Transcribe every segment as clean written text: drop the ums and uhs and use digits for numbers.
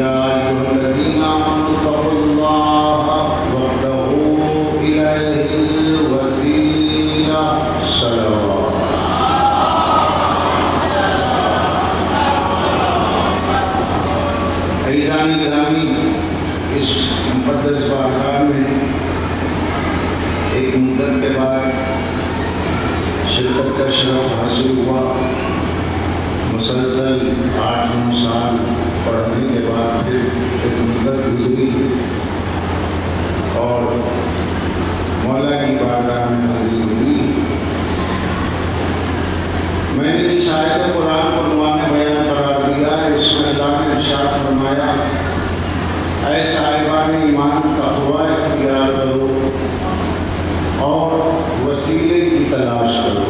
يا أيها الذين آمنوا اتقوا الله وابتغوا إليه الوسيلة صلوات عزیزان گرامی، اس مقدس بارگاہ میں ایک مدت کے بعد شرکت کا شرف حاصل ہوا۔ مسلسل 8-9 سال پڑھنے کے بعد پھر ایک مدت گزری اور مولا کی بارگاہ میں حاضری ہوئی۔ میں نے اس آیت قرآن کو عنوان بیان قرار دیا ہے۔ اس میں اللہ نے ارشاد فرمایا، اے صاحبان ایمان تقوی اختیار کرو اور وسیلے کی تلاش کرو۔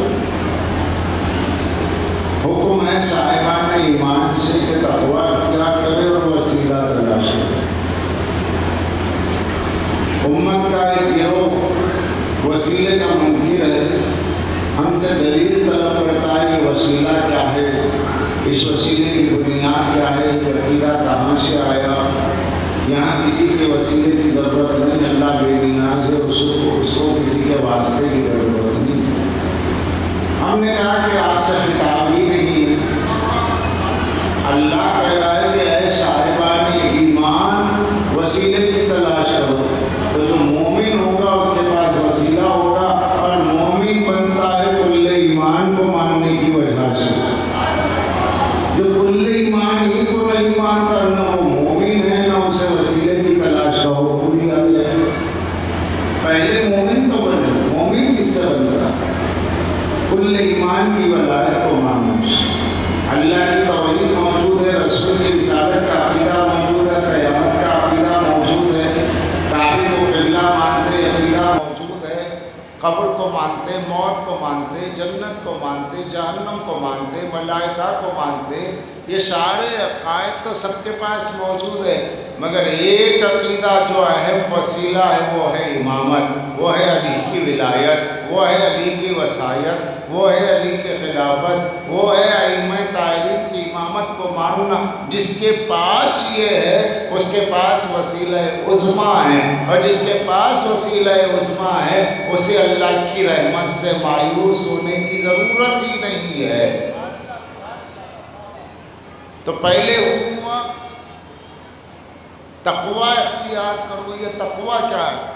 حکم ہے صاحبان ایمان سے کہ تقوی اختیار کرے اور وسیلہ تلاش کرے۔ امت کا ایک گروہ وسیلے کا منکر ہے، ہم سے دلیل طلب کرتا ہے کہ وسیلہ کیا ہے، اس وسیلے کی بنیاد کیا ہے، عقیدہ کہاں سے آیا۔ یہاں کسی کے وسیلے کی ضرورت نہیں، اللہ بے نیاز ہے، اس کو کسی کے واسطے کی ضرورت نہیں۔ ہم نے کہا کہ آپ سے خطاب ہی نہیں ہے، اللہ کہہ رہا ہے کہ اے صاحبان ایمان وسیلے کی تلاش کرو۔ تو جو مومن ہوگا اس کے پاس وسیلہ ہوگا، اور مومن بنتا ہے کل ایمان کو ماننے کی وجہ سے۔ جو کل ایمان ہی کو نہیں مانتا، نہ وہ مومن ہے نہ اسے وسیلے کی تلاش کا حکم دیا گیا ہے۔ پہلے مومن تو بنے، مومن کس سے بنتا ہے؟ کل ایمان کی ولایت کو ماننے سے۔ اللہ کی توحید موجود ہے، رسول کی رسالت کا عقیدہ موجود ہے، قیامت کا عقیدہ موجود ہے، کعبے کو قبلہ مانتے عقیدہ موجود ہے، قبر کو مانتے، موت کو مانتے، جنت کو مانتے، جہنم کو مانتے، ملائکہ کو مانتے۔ یہ سارے عقائد تو سب کے پاس موجود ہے، مگر ایک عقیدہ جو اہم وسیلہ ہے وہ ہے امامت، وہ ہے علی کی ولایت، وہ ہے علی کی وصایت، وہ ہے علی کے خلافت، وہ ہے ائمہ طاہرین کی امامت کو ماننا۔ جس کے پاس یہ ہے اس کے پاس وسیلہ عظمیٰ ہے، اور جس کے پاس وسیلہ عظمیٰ ہے اسے اللہ کی رحمت سے مایوس ہونے کی ضرورت ہی نہیں ہے۔ تو پہلے حکم ہوا تقوی اختیار کرو۔ یہ تقوی کیا ہے؟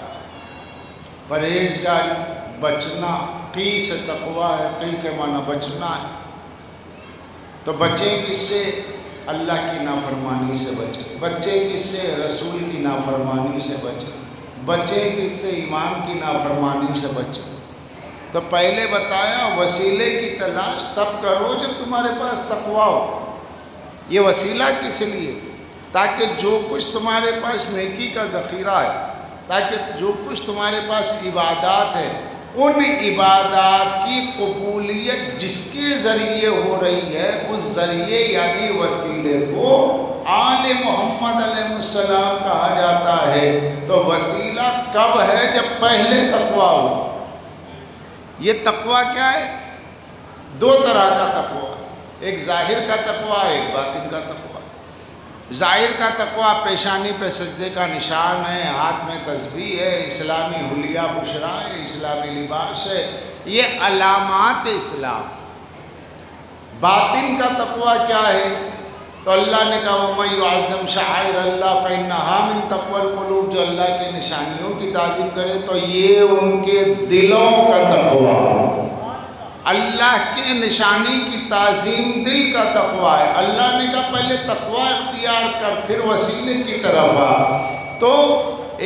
پرہیزگاری، بچنا۔ قی سے تقوی ہے، قی کے معنی بچنا ہے۔ تو بچیں کس سے؟ اللہ کی نافرمانی سے بچیں۔ بچیں کس سے؟ رسول کی نافرمانی سے بچیں۔ بچیں کس سے؟ ایمان کی نافرمانی سے بچیں۔ تو پہلے بتایا وسیلے کی تلاش تب کرو جب تمہارے پاس تقوی ہو۔ یہ وسیلہ کس لیے؟ تاکہ جو کچھ تمہارے پاس نیکی کا ذخیرہ ہے، تاکہ جو کچھ تمہارے پاس عبادات ہے، ان عبادات کی قبولیت جس کے ذریعے ہو رہی ہے، اس ذریعے یعنی وسیلے کو آل محمد علیہ السلام کہا جاتا ہے۔ تو وسیلہ کب ہے؟ جب پہلے تقوی ہو۔ یہ تقوی کیا ہے؟ 2 طرح کا تقوی، ایک ظاہر کا تقوی، ایک باطن کا تقوی۔ ظاہر کا تقوی پیشانی پہ سجدے کا نشان ہے، ہاتھ میں تسبیح ہے، اسلامی حلیہ بشرا ہے، اسلامی لباس ہے، یہ علامات اسلام۔ باطن کا تقوی کیا ہے؟ تو اللہ نے کہا وَمَن يُعَظِّمْ شَعَائِرَ اللَّهِ فَإِنَّهَا مِن تَقْوَى الْقُلُوبِ، جو اللہ کے نشانیوں کی تعظیم کرے تو یہ ان کے دلوں کا تقوی ہے۔ اللہ کے نشانی کی تعظیم دل کا تقوی ہے۔ اللہ نے کہا پہلے تقوی اختیار کر پھر وسیلے کی طرف آ۔ تو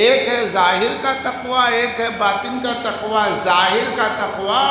ایک ہے ظاہر کا تقوی، ایک ہے باطن کا تقوی۔ ظاہر کا تقوی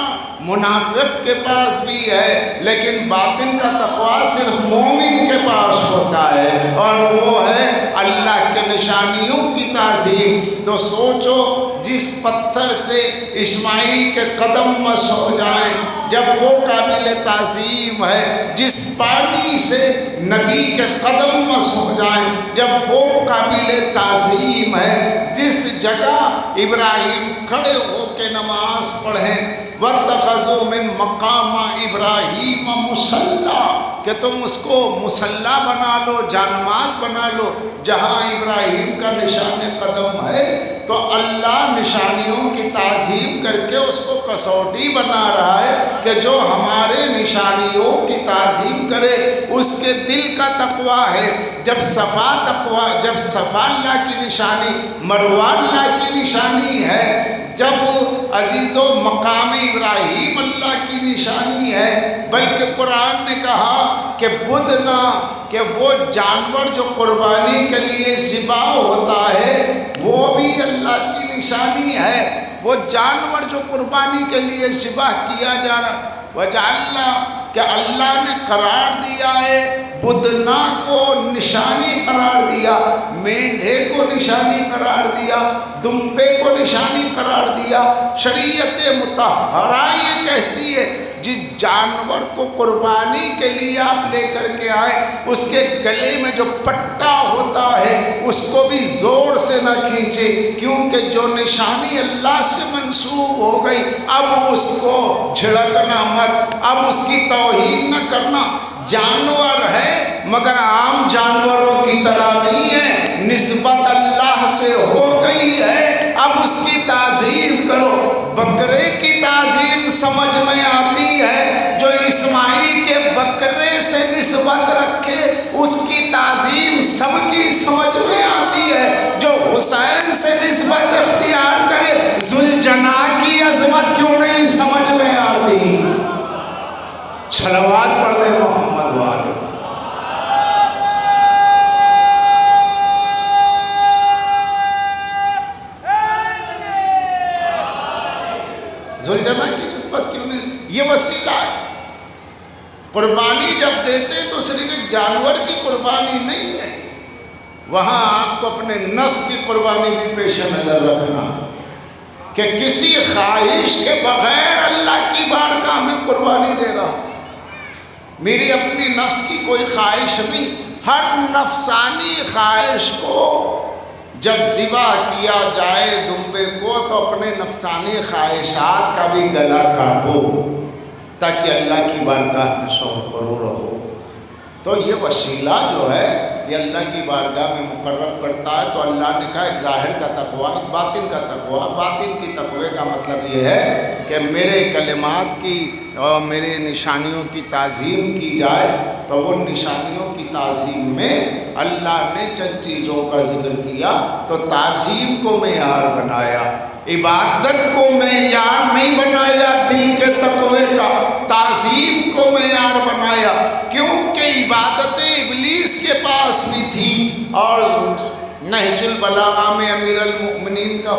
منافق کے پاس بھی ہے، لیکن باطن کا تقوی صرف مومن کے پاس ہوتا ہے، اور وہ ہے اللہ کے نشانیوں کی تعظیم۔ تو سوچو جس پتھر سے اسماعیل کے قدم مس ہو جائیں جب وہ قابل تعظیم ہے، جس پانی سے نبی کے قدم مس ہو جائیں جب وہ قابل تعظیم ہے، جس جگہ ابراہیم کھڑے ہو کے نماز پڑھیں، وَاتَّخَذُوا مِن مَقَامَ إِبْرَاهِيمَ مُصَلَّى، کہ تم اس کو مصلی بنا لو، جانماز بنا لو جہاں ابراہیم کا نشان قدم ہے۔ تو اللہ نشانیوں کی تعظیم کر کے اس کو کسوٹی بنا رہا ہے کہ جو ہمارے نشانیوں کی تعظیم کرے اس کے دل کا تقویٰ ہے۔ جب صفا اللہ کی نشانی، مروہ اللہ کی نشانی ہے، جب عزیز و مقام ابراہیم اللہ کی نشانی ہے، بلکہ قرآن نے کہا کہ بدنا، کہ وہ جانور جو قربانی کے لیے ذبح ہوتا ہے وہ بھی اللہ کی نشانی ہے۔ وہ جانور جو قربانی کے لیے ذبح کیا جا رہا، وجعلنا، کہ اللہ نے قرار دیا ہے بدنا کو نشانی قرار دیا، مینڈھے کو نشانی قرار دیا، دمبے کو نشانی قرار دیا۔ شریعت مطہرہ یہ کہتی ہے جس جانور کو قربانی کے لیے آپ لے کر کے آئے اس کے گلے میں جو پٹا ہوتا ہے اس کو بھی زور سے نہ کھینچے، کیونکہ جو نشانی اللہ سے منسوب ہو گئی اب اس کو جھڑکنا مت، اب اس کی توہین نہ کرنا۔ جانور ہے مگر عام جانوروں کی طرح نہیں ہے، نسبت اللہ سے ہو گئی ہے، اب اس کی تعظیم کرو۔ بکرے کی تعظیم سمجھ میں آتی ہے، جو اسماعیل کے بکرے سے نسبت رکھے اس کی تعظیم سب کی سمجھ میں آتی ہے، جو حسین سے نسبت اختیار کرے ذوالجناح کی عظمت کیوں نہیں سمجھ میں آتی؟ صلوات پڑھ دے محمد والے۔ ذوالجناح کی نسبت کیوں نہیں؟ یہ وسیلہ ہے۔ قربانی جب دیتے تو صرف ایک جانور کی قربانی نہیں ہے، وہاں آپ کو اپنے نفس کی قربانی بھی پیش نظر رکھنا کہ کسی خواہش کے بغیر اللہ کی بارگاہ میں قربانی دے رہا ہوں۔ میری اپنی نفس کی کوئی خواہش نہیں، ہر نفسانی خواہش کو جب ذبح کیا جائے دمبے کو تو اپنے نفسانی خواہشات کا بھی گلا کاٹو تاکہ اللہ کی بارگاہ میں شوق ضرور رہو۔ تو یہ وسیلہ جو ہے یہ اللہ کی بارگاہ میں مقرب کرتا ہے۔ تو اللہ نے کہا ایک ظاہر کا تقویٰ، ایک باطن کا تقویٰ۔ باطن کی تقوی کا مطلب یہ ہے کہ میرے کلمات کی اور میرے نشانیوں کی تعظیم کی جائے، تو وہ نشانیوں کی تعظیم میں اللہ نے چند چیزوں کا ذکر کیا۔ تو تعظیم کو معیار بنایا، عبادت کو معیار نہیں بنایا دل کے تقوی کا، تعظیم کو معیار بنایا، کیونکہ عبادت ابلیس کے پاس بھی تھی۔ اور نہج البلاغہ میں امیر المؤمنین کا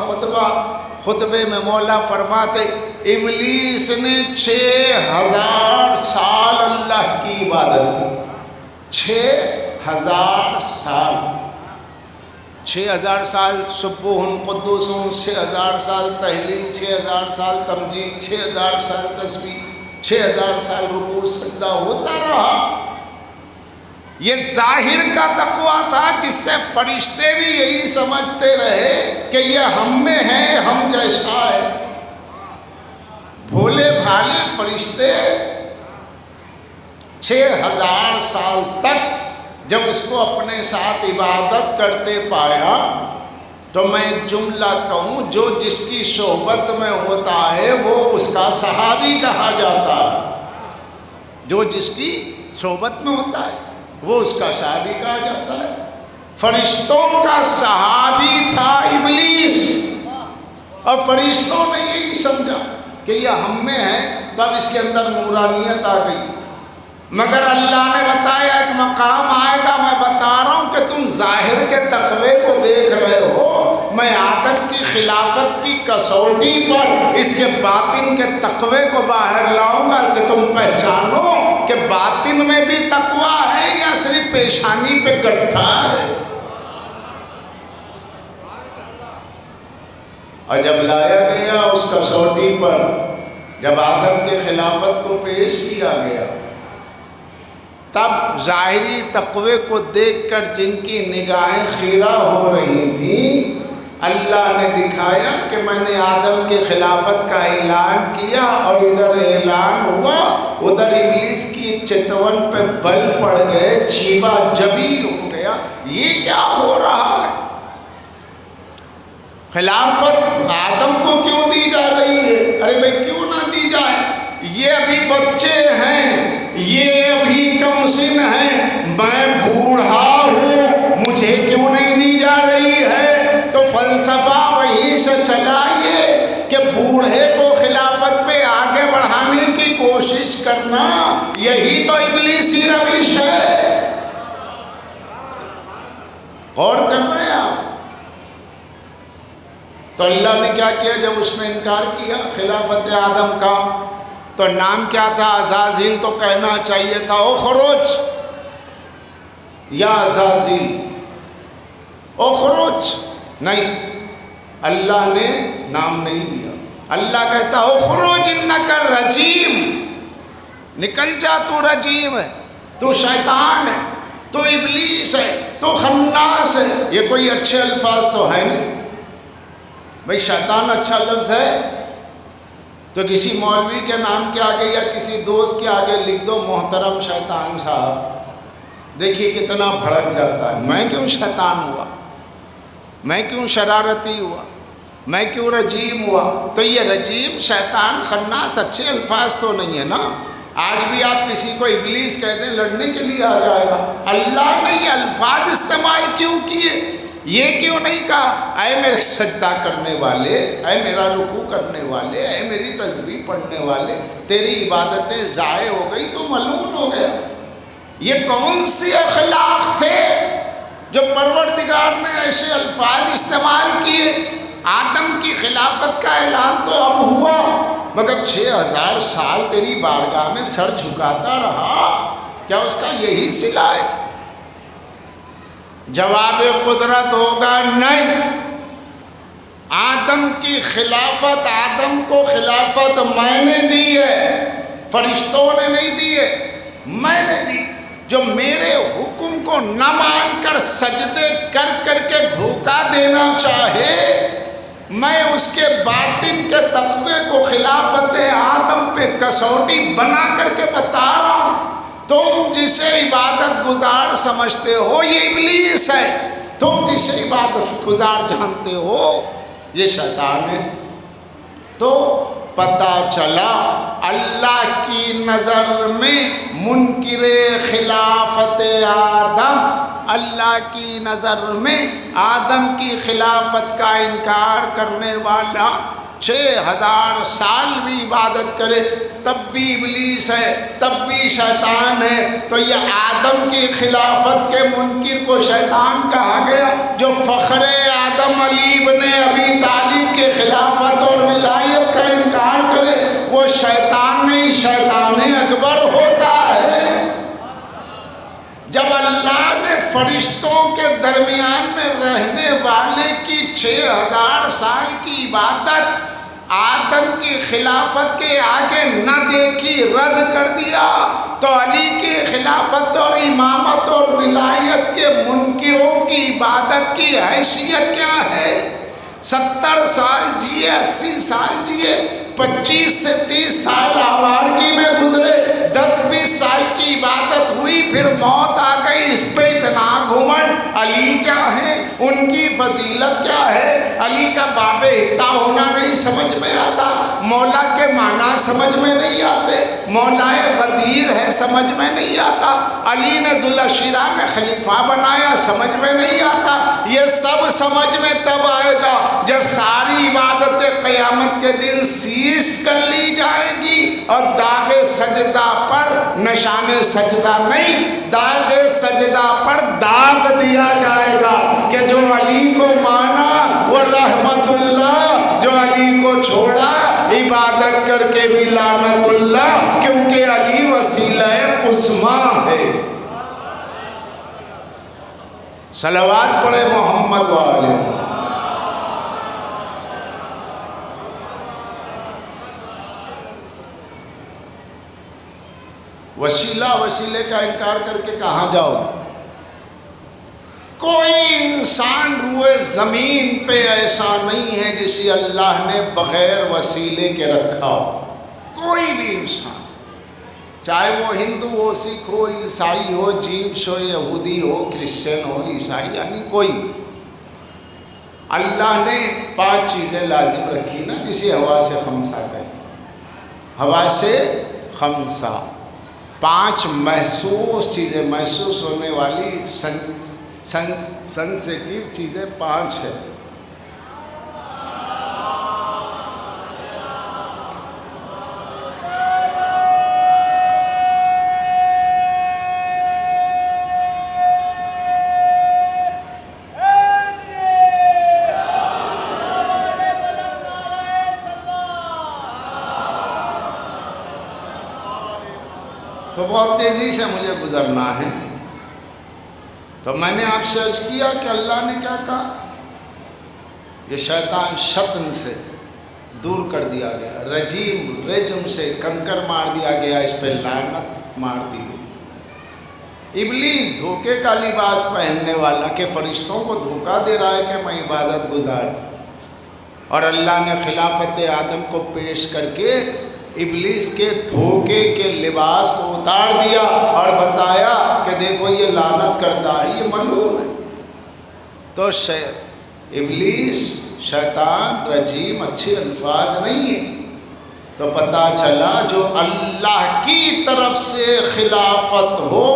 خطبے میں مولا فرماتے ابلیس نے 6000 سال اللہ کی عبادت کی، 6000 سال، 6000 سال سبوح قدوس، 6000 سال تحلیل، 6000 سال تمجید، 6000 سال تسبیح، 6000 سال رکوع سجدہ ہوتا رہا۔ یہ ظاہر کا تقویٰ تھا جس سے فرشتے بھی یہی سمجھتے رہے کہ یہ ہم میں ہے، ہم جیسا ہے۔ بھولے بھالے فرشتے 6000 سال تک جب اس کو اپنے ساتھ عبادت کرتے پایا تو میں ایک جملہ کہوں، جو جس کی صحبت میں ہوتا ہے وہ اس کا صحابی کہا جاتا ہے۔ جو جس کی صحبت میں ہوتا ہے وہ اس کا صحابی کہا جاتا ہے۔ فرشتوں کا صحابی تھا ابلیس، اور فرشتوں نے یہی سمجھا کہ یہ ہم میں ہے، تو اب اس کے اندر نورانیت آ گئی۔ مگر اللہ نے بتایا ایک مقام آئے گا، میں بتا رہا ہوں کہ تم ظاہر کے تقوی کو دیکھ رہے ہو، میں آدم کی خلافت کی کسوٹی پر اس کے باطن کے تقوی کو باہر لاؤں گا کہ تم پہچانو کہ باطن میں بھی تقوی ہے یا صرف پیشانی پہ گٹھا ہے۔ اور جب لایا گیا اس کسوٹی پر، جب آدم کے خلافت کو پیش کیا گیا، تب ظاہری تقوی کو دیکھ کر جن کی نگاہیں خیرہ ہو رہی تھیں اللہ نے دکھایا کہ میں نے آدم کے خلافت کا اعلان کیا اور ادھر اعلان ہوا، ادھر ابلیس کی چتون پہ بل پڑ گئے، چیبا جبی ہو گیا. یہ کیا ہو رہا ہے؟ خلافت آدم کو کیوں دی جا رہی ہے؟ ارے بھائی کیوں نہ دی جائے؟ یہ ابھی بچے ہیں، یہ ابھی کم سن ہیں، میں بوڑھا ہوں، مجھے کیوں نہیں دی جا رہی ہے؟ تو فلسفہ وہی سے چلا یہ کہ بوڑھے کو خلافت پہ آگے بڑھانے کی کوشش کرنا، یہی تو ابلیسی روش ہے. غور کر رہے ہیں آپ؟ تو اللہ نے کیا کیا جب اس نے انکار کیا خلافت آدم کا؟ تو نام کیا تھا؟ عزازیل. تو کہنا چاہیے تھا اخرج یا عزازیل، اخرج. نہیں، اللہ نے نام نہیں لیا. اللہ کہتا اخرج انک رجیم، نکل جا، تو رجیم ہے، تو شیطان ہے، تو ابلیس ہے، تو خناس ہے. یہ کوئی اچھے الفاظ تو ہے نہیں بھئی. شیطان اچھا لفظ ہے تو کسی مولوی کے نام کے آگے یا کسی دوست کے آگے لکھ دو محترم شیطان صاحب، دیکھیے کتنا بھڑک جاتا ہے. میں کیوں شیطان ہوا؟ میں کیوں شرارتی ہوا؟ میں کیوں رجیم ہوا؟ تو یہ رجیم، شیطان، خناس اچھے الفاظ تو نہیں ہے نا. آج بھی آپ کسی کو ابلیس کہہ دیں لڑنے کے لیے آ جائے گا. اللہ نے یہ الفاظ استعمال کیوں کیے؟ یہ کیوں نہیں کہا اے میرے سجدہ کرنے والے، اے میرا رکوع کرنے والے، اے میری تسبیح پڑھنے والے، تیری عبادتیں ضائع ہو گئی تو ملعون ہو گیا؟ یہ کون سی اخلاق تھے جو پروردگار نے ایسے الفاظ استعمال کیے؟ آدم کی خلافت کا اعلان تو اب ہوا، مگر 6000 سال تیری بارگاہ میں سر جھکاتا رہا، کیا اس کا یہی صلہ ہے؟ جواب قدرت ہوگا نہیں. آدم کی خلافت، آدم کو خلافت میں نے دی ہے، فرشتوں نے نہیں دی ہے، میں نے دی. جو میرے حکم کو نہ مان کر سجدے کر کر کے دھوکہ دینا چاہے، میں اس کے باطن کے تقوی کو خلافت آدم پہ کسوٹی بنا کر کے بتا رہا ہوں. تم جسے عبادت گزار سمجھتے ہو یہ ابلیس ہے، تم جسے عبادت گزار جانتے ہو یہ شیطان ہے. تو پتہ چلا اللہ کی نظر میں منکر خلافت آدم، اللہ کی نظر میں آدم کی خلافت کا انکار کرنے والا 6000 سال بھی عبادت کرے تب بھی ابلیس ہے، تب بھی شیطان ہے. تو یہ آدم کی خلافت کے منکر کو شیطان کہا گیا. جو فخر آدم علی ابن ابی طالب کے خلافت اور ولایت کا انکار کرے وہ شیطان نہیں، شیطان اکبر ہوتا ہے. جب اللہ نے فرشتوں کے درمیان میں رہنے والے کی 6000 سال کی عبادت آدم کی خلافت کے آگے نہ دیکھی، رد کر دیا، تو علی کی خلافت اور امامت اور ولایت کے منکروں کی عبادت کی حیثیت کیا ہے؟ 70 سال جیے، 80 سال جیے، 25 سے 30 سال آوارگی میں گزرے، 10-20 سال کی عبادت ہوئی، پھر موت آ گئی. اس پہ اتنا گھمنڈ. علی کیا ہے؟ ان کی فضیلت کیا ہے؟ علی کا باب احتا ہونا نہیں سمجھ میں آتا، مولا کے معنی سمجھ میں نہیں آتے، مولا غدیر ہے سمجھ میں نہیں آتا، علی نے ذوالشیرہ میں خلیفہ بنایا سمجھ میں نہیں آتا. یہ سب سمجھ میں تب آئے گا جب ساری عبادتیں قیامت کے دن سیز کر لی جائیں گی اور داغ سجدہ پر نشان سجدہ نہیں، داغ سجدہ پر داغ دیا جائے گا کہ جو علی کو مانا وہ رحمت اللہ، جو علی کو چھوڑا عبادت کر کے بھی لعنت اللہ، کیونکہ علی وسیلہ عظمیٰ ہے. صلوات پڑھے محمد والے. وسیلے کا انکار کر کے کہاں جاؤ؟ کوئی انسان روئے زمین پہ ایسا نہیں ہے جسے اللہ نے بغیر وسیلے کے رکھا ہو، کوئی بھی انسان، چاہے وہ ہندو ہو، سکھ ہو، عیسائی ہو، جیوس ہو، یہودی ہو، کرسچن ہو، عیسائی، یعنی کوئی، اللہ نے 5 چیزیں لازم رکھی نا، جسے ہوا سے خمسہ کہتے ہیں، ہوا سے خمسہ، 5 محسوس چیزیں، محسوس ہونے والی سنسیٹیو چیزیں 5 ہے۔ تو بہت تیزی سے مجھے گزرنا ہے، تو میں نے آپ سے عرض کیا کہ اللہ نے کیا کہا، یہ شیطان شطن سے دور کر دیا گیا، رجیم رجم سے کنکر مار دیا گیا، اس پہ لعنت مار دی گئی۔ ابلیس دھوکے کا لباس پہننے والا کہ فرشتوں کو دھوکہ دے رہا ہے کہ میں عبادت گزار، اور اللہ نے خلافت آدم کو پیش کر کے ابلیس کے دھوکے کے لباس کو اتار دیا اور بتایا کہ دیکھو یہ لعنت کرتا ہے، یہ ملعون ہے۔ تو ابلیس، شیطان، رجیم اچھے الفاظ نہیں ہیں۔ تو پتہ چلا جو اللہ کی طرف سے خلافت ہو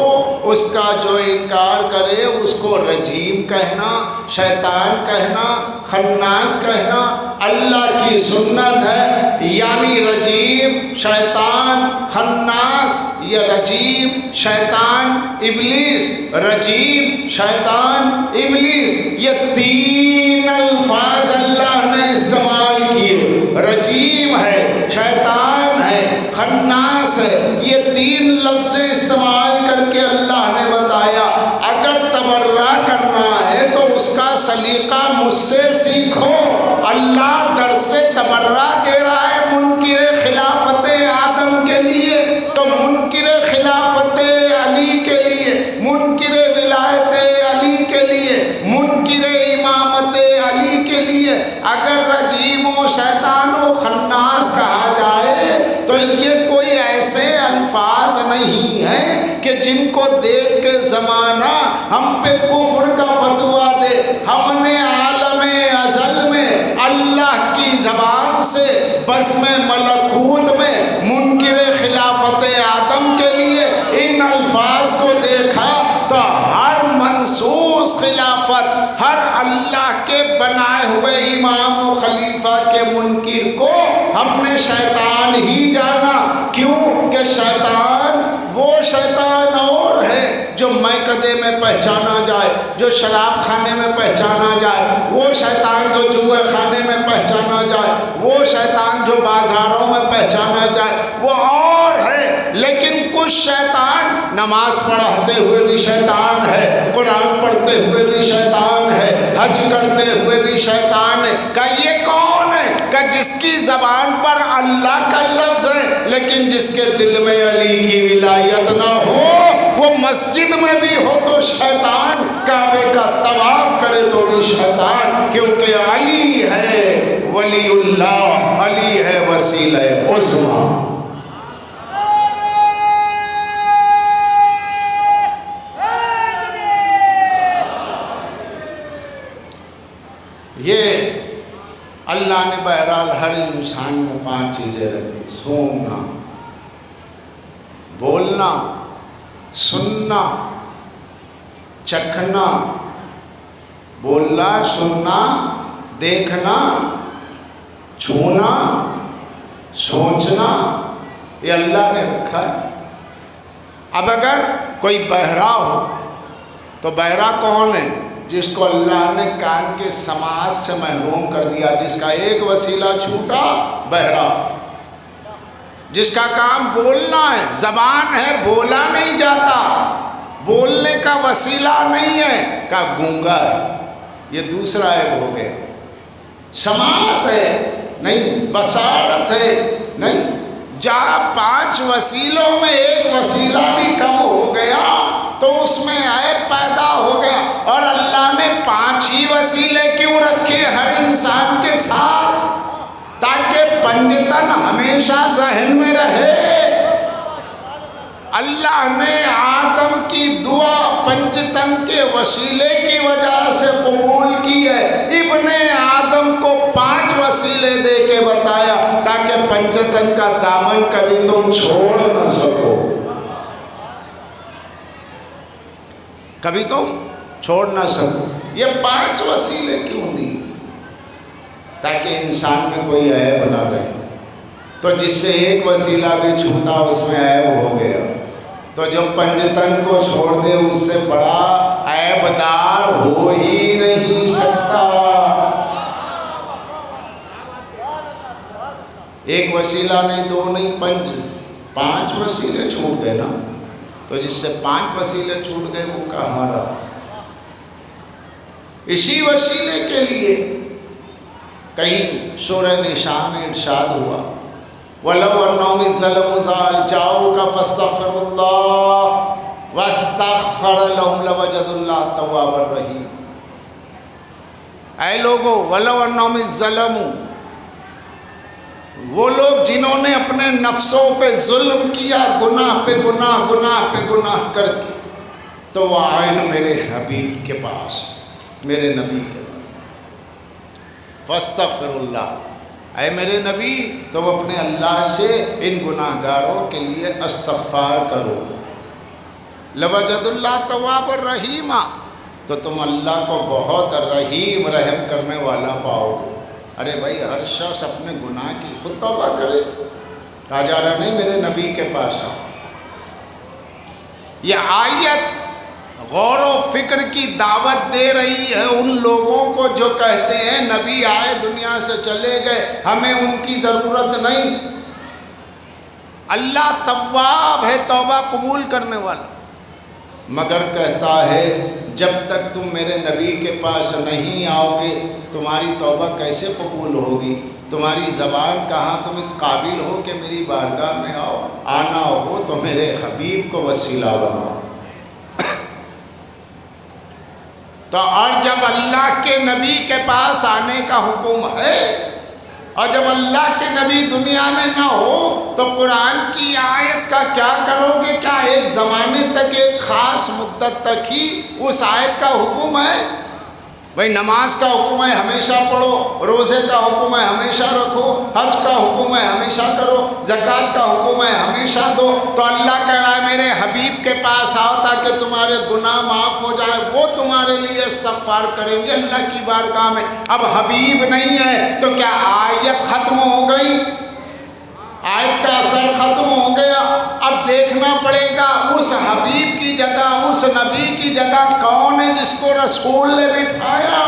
اس کا جو انکار کرے اس کو رجیم کہنا، شیطان کہنا، خناس کہنا اللہ کی سنت ہے۔ یعنی رجیم، شیطان، خناس، یا رجیم، شیطان، ابلیس، رجیم، شیطان، ابلیس، یہ 3 الفاظ اللہ نے استعمال کیے، رجیم ہے، شیطان ہے، خناس ہے، یہ 3 لفظ استعمال کر کے اللہ نے بتایا اگر تبرہ کرنا ہے تو اس کا سلیقہ مجھ سے سیکھو۔ اللہ در سے تبرہ دے رہا ہے منکر خلافت آدم کے لیے، تو منکر خلافت علی کے لیے، منکر ولایت علی کے لیے، منکر امامت علی کے لیے اگر رجیم و شیطان و خناس کہا جائے تو یہ کوئی ایسے الفاظ نہیں ہیں کہ جن کو دیکھ کے زمانہ ہم پہ کفر کا فتویٰ دے۔ ہم نے عالم ازل میں اللہ کی زبان سے بزم ملکوت میں منکر خلافت آدم کے لیے ان الفاظ کو دیکھا تو ہر منصوص خلافت، ہر اللہ کے بنائے ہوئے امام و خلیفہ کے منکر کو ہم نے شیطان ہی جانا۔ کیوں کہ شیطان وہ شیطان اور ہے جو میکدے میں پہچانا جائے، جو شراب خانے میں پہچانا جائے، وہ شیطان جو جوئے خانے میں پہچانا جائے، وہ شیطان جو بازاروں میں پہچانا جائے، وہ اور ہے۔ لیکن کچھ شیطان نماز پڑھتے ہوئے بھی شیطان ہے، قرآن پڑھتے ہوئے بھی شیطان ہے، حج کرتے ہوئے بھی شیطان ہے۔ کہ یہ کون ہے؟ کہ جس کی زبان پر اللہ کا لفظ ہے لیکن جس کے دل میں علی کی ولایت نہ ہو، وہ مسجد میں بھی ہو تو شیطان، کعبے کا طواف کرے تو بھی شیطان، کیونکہ علی ہے ولی اللہ، علی ہے وسیلہ عظمیٰ۔ یہ اللہ نے بہرحال ہر انسان میں 5 چیزیں رکھی: سونگنا، بولنا، سننا، چکھنا، بولنا، سننا، دیکھنا، چھونا، سوچنا، یہ اللہ نے رکھا ہے۔ اب اگر کوئی بہرا ہو تو بہرا کون ہے؟ جس کو اللہ نے کان کے سماعت سے محروم کر دیا، جس کا ایک وسیلہ چھوٹا، بہرا، جس کا کام بولنا ہے، زبان ہے، بولا نہیں جاتا، بولنے کا وسیلہ نہیں ہے، کا گونگا ہے، یہ دوسرا عیب ہو گیا۔ سماعت ہے نہیں، بصارت ہے نہیں۔ جہاں 5 وسیلوں میں ایک وسیلہ بھی کم ہو گیا تو تو اس میں عیب پیدا ہو گیا. اور اللہ نے 5 ہی وسیلے کیوں رکھے ہر انسان کے ساتھ؟ تاکہ پنجتن ہمیشہ ذہن میں رہے. اللہ نے آدم کی دعا پنجتن کے وسیلے کی وجہ سے قبول کی ہے. ابن آدم کو 5 وسیلے دے کے بتایا تاکہ پنجتن کا دامن کبھی تم چھوڑ نہ سکو، کبھی تم چھوڑ نہ سکو. یہ 5 وسیلے کیوں دی؟ تاکہ انسان میں کوئی عیب نہ رہے. تو جس سے ایک وسیلہ بھی چھوٹا اس میں عیب ہو گیا، تو جو پنجتن کو چھوڑ دے اس سے بڑا عیب دار ہو ہی نہیں سکتا. ایک وسیلہ نہیں، 2 نہیں، 5 وسیلے چھوٹ گئے نا. تو جس سے 5 وسیلے چھوٹ گئے وہ کہاں رہا؟ اسی وسیلے کے لیے کہیں سورہ نساء میں ارشاد ہوا وَلَوْ أَنَّهُمْ إِذْ ظَلَمُوا جَاءُوكَ فَاسْتَغْفِرُوا اللَّهَ وَاسْتَغْفَرَ لَهُمْ لَوَجَدُوا اللَّهَ تَوَّابًا رَحِيمًا. اے لوگو وَلَوْ أَنَّهُمْ إِذْ ظَلَمُوا، وہ لوگ جنہوں نے اپنے نفسوں پہ ظلم کیا، گناہ پہ گناہ، گناہ پہ گناہ کر کے، تو وہ آئے ہیں میرے حبیب کے پاس، میرے نبی کے پاس. فَاسْتَغْفِرُوا اللَّهَ، اے میرے نبی تم اپنے اللہ سے ان گناہ گاروں کے لیے استغفار کرو. لَوَجَدُوا اللَّهَ تَوَّابًا رَحِيمًا، تو تم اللہ کو بہت رحیم رحم کرنے والا پاؤ گے. ارے بھائی ہر شخص اپنے گناہ کی خود توبہ کرے. کہا جا رہا نہیں میرے نبی کے پاس آؤ. یہ آیت غور و فکر کی دعوت دے رہی ہے ان لوگوں کو جو کہتے ہیں نبی آئے دنیا سے چلے گئے، ہمیں ان کی ضرورت نہیں. اللہ تواب ہے، توبہ قبول کرنے والا، مگر کہتا ہے جب تک تم میرے نبی کے پاس نہیں آؤ گے تمہاری توبہ کیسے قبول ہوگی؟ تمہاری زبان کہاں تم اس قابل ہو کہ میری بارگاہ میں آؤ؟ آنا ہو تو میرے حبیب کو وسیلہ بناؤ. تو اور جب اللہ کے نبی کے پاس آنے کا حکم ہے اور جب اللہ کے نبی دنیا میں نہ ہو تو قرآن کی آیت کا کیا کرو گے؟ کیا ایک زمانے تک، ایک خاص مدت تک ہی اس آیت کا حکم ہے؟ بھائی نماز کا حکم ہے ہمیشہ پڑھو، روزے کا حکم ہے ہمیشہ رکھو، حج کا حکم ہے ہمیشہ کرو، زکوٰۃ کا حکم ہے ہمیشہ دو. تو اللہ کہہ رہا ہے میرے حبیب کے پاس آؤ تاکہ تمہارے گناہ معاف ہو جائے. وہ تمہارے لیے استغفار کریں گے اللہ کی بارگاہ میں. اب حبیب نہیں ہے تو کیا آیت ختم ہو گئی؟ آیت کا اثر ختم ہو گیا. اب دیکھنا پڑے گا اس حبیب کی جگہ، اس نبی کی جگہ کون ہے جس کو رسول نے بٹھایا،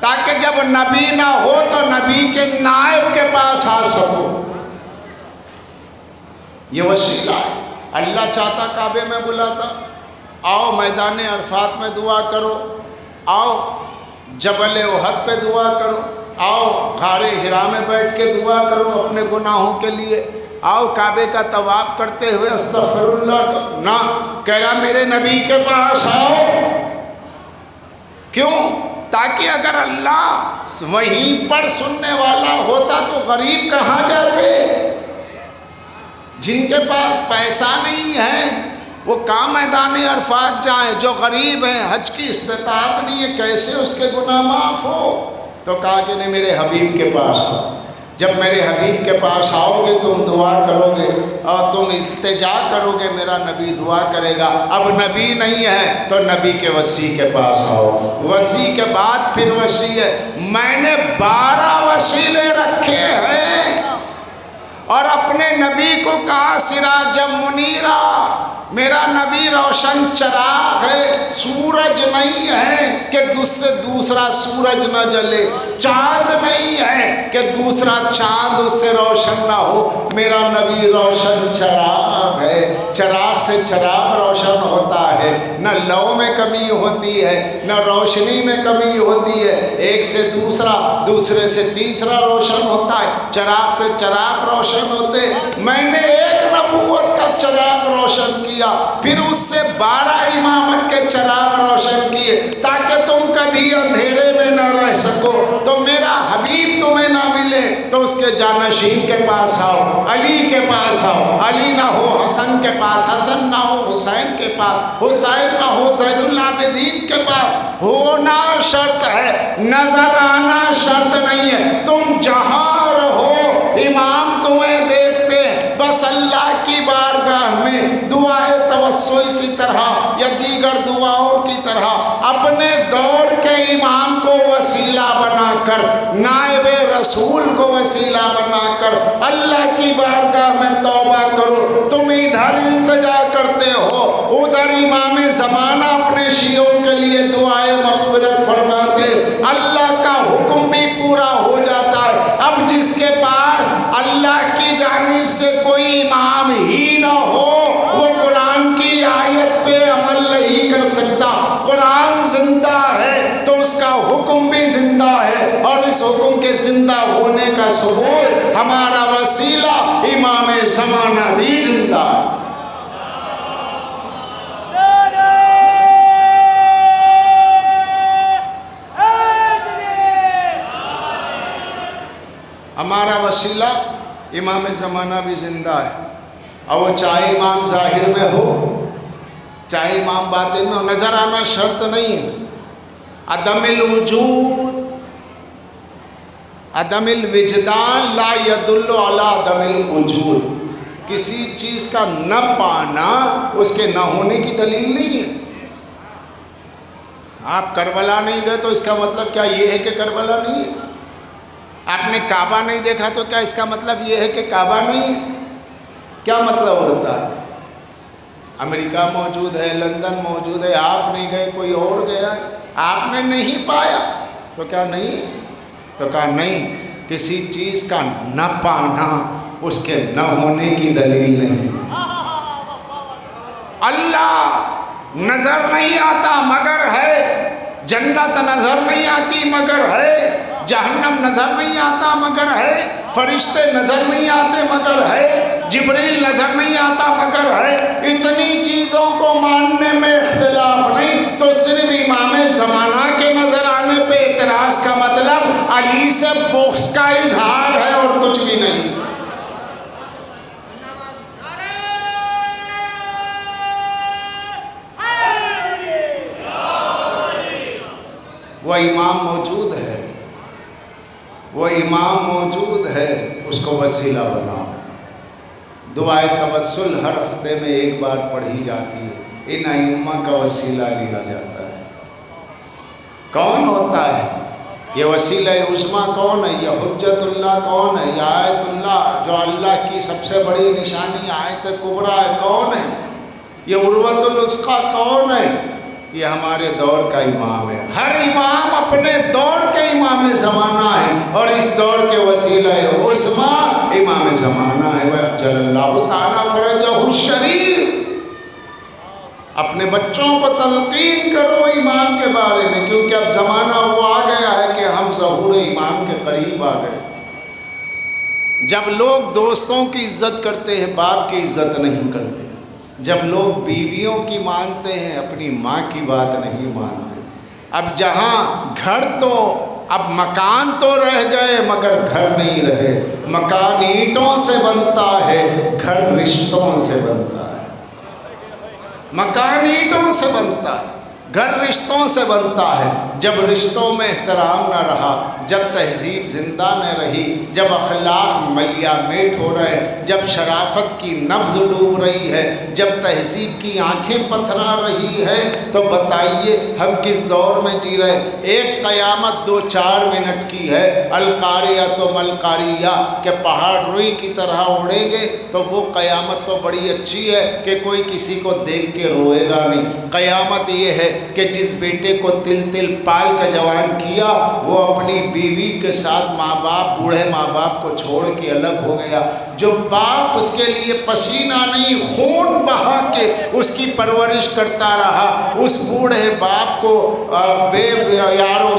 تاکہ جب نبی نہ ہو تو نبی کے نائب کے پاس آ سکو. یہ وسیلہ ہے. اللہ چاہتا کعبے میں بلاتا، آؤ میدان عرفات میں دعا کرو، آؤ جبل احد پہ دعا کرو، آؤ غار حرا میں بیٹھ کے دعا کرو اپنے گناہوں کے لیے، آؤ کعبے کا طواف کرتے ہوئے استغفر اللہ کا. نہ، کہہ رہا میرے نبی کے پاس آؤ. کیوں؟ تاکہ اگر اللہ وہیں پر سننے والا ہوتا تو غریب کہاں جاتے؟ جن کے پاس پیسہ نہیں ہے وہ کہاں میدان عرفات جائیں؟ جو غریب ہیں، حج کی استطاعت نہیں ہے، کیسے اس کے گناہ معاف ہو؟ تو کہا کہ نہیں میرے حبیب کے پاس آؤ. جب میرے حبیب کے پاس آؤ گے تم دعا کرو گے اور تم التجا کرو گے، میرا نبی دعا کرے گا. اب نبی نہیں ہے تو نبی کے وصی کے پاس آؤ. وصی کے بعد پھر وصی ہے. میں نے 12 وسیلے رکھے ہیں اور اپنے نبی کو کہا سراجم منیرا، میرا نبی روشن چراغ ہے، سورج نہیں ہے کہ اس سے دوسرا سورج نہ جلے، چاند نہیں ہے کہ دوسرا چاند اس سے روشن نہ ہو. میرا نبی روشن چراغ ہے. چراغ سے چراغ روشن ہوتا ہے، نہ لو میں کمی ہوتی ہے نہ روشنی میں کمی ہوتی ہے. ایک سے دوسرا، دوسرے سے تیسرا روشن ہوتا ہے. چراغ سے چراغ روشن ہوتے. میں نے ایک نبوت کا چراغ روشن کیا کیا، پھر اس سے 12 امامت کے چراغ روشن کیے تاکہ تم کبھی اندھیرے میں نہ رہ سکو، تو میرا حبیب تمہیں نہ ملے تو اس کے جانشین کے پاس آؤ، علی کے پاس آؤ، علی نہ ہو حسن کے پاس، حسن نہ ہو حسین کے پاس، حسین نہ ہو زین العابدین کے پاس۔ ہونا شرط ہے، نظر آنا شرط نہیں ہے، تم جہاں رہو امام تمہیں دیکھتے ہیں، بس اللہ کی بارگاہ میں دعائے توسل کی طرح یا دیگر دعاؤں کی طرح اپنے دور کے امام کو وسیلہ بنا کر، نائب رسول کو وسیلہ بنا کر اللہ کی بارگاہ میں توبہ کرو۔ تم ادھر التجا کرتے ہو، ادھر امام زمانہ اپنے شیعوں کے لیے دعائے مغفرت فرماتے، اللہ کا حکم بھی پورا ہو جاتا ہے۔ اب جس کے پاس اللہ کی جانب سے کوئی امام ہی نہ ہو، وہ قرآن کی آیت پہ عمل نہیں کر سکتا۔ قرآن زندہ ہے تو اس کا حکم بھی زندہ ہے، اور اس حکم کے زندہ ہونے کا ثبوت ہمارا وسیلہ امام زمانہ بھی زندہ ہے۔ ہمارا وسیلہ امام زمانہ بھی زندہ ہے، اور وہ چاہے امام ظاہر میں ہو چاہے امام باطن میں ہو، نظر آنا شرط نہیں ہے۔ عدم الوجود، عدم الوجدان لا يدل على عدم الوجود، کسی چیز کا نہ پانا اس کے نہ ہونے کی دلیل نہیں ہے۔ آپ کربلا نہیں گئے تو اس کا مطلب کیا یہ ہے کہ کربلا نہیں ہے؟ آپ نے کعبہ نہیں دیکھا تو کیا اس کا مطلب یہ ہے کہ کعبہ نہیں ہے؟ کیا مطلب ہوتا ہے؟ امریکہ موجود ہے، لندن موجود ہے، آپ نہیں گئے کوئی اور گیا ہے، آپ نے نہیں پایا تو کیا نہیں ہے؟ تو کہا نہیں، کسی چیز کا نہ پانا اس کے نہ ہونے کی دلیل نہیں۔ اللہ نظر نہیں آتا مگر ہے، جنت نظر نہیں آتی مگر ہے، جہنم نظر نہیں آتا مگر ہے، فرشتے نظر نہیں آتے مگر ہے، جبریل نظر نہیں آتا مگر ہے۔ اتنی چیزوں کو ماننے میں اختلاف نہیں، تو صرف امام زمانہ کے نظر آنے پہ اعتراض کا مطلب علی سے بغض کا اظہار ہے اور کچھ بھی نہیں۔ وہ امام موجود ہے، وہ امام موجود ہے، اس کو وسیلہ بناؤ۔ دعائے توسل ہر ہفتے میں ایک بار پڑھی جاتی ہے، ان ائمہ کا وسیلہ لیا جاتا ہے۔ کون ہوتا ہے یہ وسیلہ عظمیٰ؟ کون ہے یہ حجت اللہ؟ کون ہے یہ آیت اللہ جو اللہ کی سب سے بڑی نشانی آیت کبریٰ ہے؟ کون ہے یہ عروۃ الوثقیٰ؟ کون ہے یہ ہمارے دور کا امام ہے۔ ہر امام اپنے دور کے امام زمانہ ہے، اور اس دور کے وسیلہ عظمیٰ امام زمانہ ہے، وَأَجَّلَ اللَّهُ تَعَالَى فَرَجَهُ الشَّرِيفَ۔ اپنے بچوں کو تلقین کرو امام کے بارے میں، کیونکہ اب زمانہ وہ آ گیا ہے کہ ہم ظہور امام کے قریب آ گئے۔ جب لوگ دوستوں کی عزت کرتے ہیں، باپ کی عزت نہیں کرتے۔ جب لوگ بیویوں کی مانتے ہیں، اپنی ماں کی بات نہیں مانتے۔ اب جہاں گھر تو اب مکان تو رہ گئے مگر گھر نہیں رہے۔ مکان اینٹوں سے بنتا ہے، گھر رشتوں سے بنتا ہے۔ مکان اینٹوں سے بنتا ہے، گھر رشتوں سے بنتا ہے۔ جب رشتوں میں احترام نہ رہا، جب تہذیب زندہ نہ رہی، جب اخلاق ملیا میٹ ہو رہے، جب شرافت کی نبض ڈوب رہی ہے، جب تہذیب کی آنکھیں پتھرا رہی ہے، تو بتائیے ہم کس دور میں جی رہے؟ ایک قیامت 2-4 منٹ کی ہے، القاریہ تو ملقاریہ، کہ پہاڑ روئی کی طرح اڑیں گے، تو وہ قیامت تو بڑی اچھی ہے کہ کوئی کسی کو دیکھ کے روئے گا نہیں۔ قیامت یہ ہے کہ جس بیٹے کو تل تل پال کے جوان کیا، وہ اپنی بیوی کے ساتھ ماں باپ، بوڑھے ماں باپ کو چھوڑ کے الگ ہو گیا۔ جو باپ اس کے لیے پسینہ نہیں خون بہا کے اس کی پرورش کرتا رہا، اس بوڑھے باپ کو بے یار و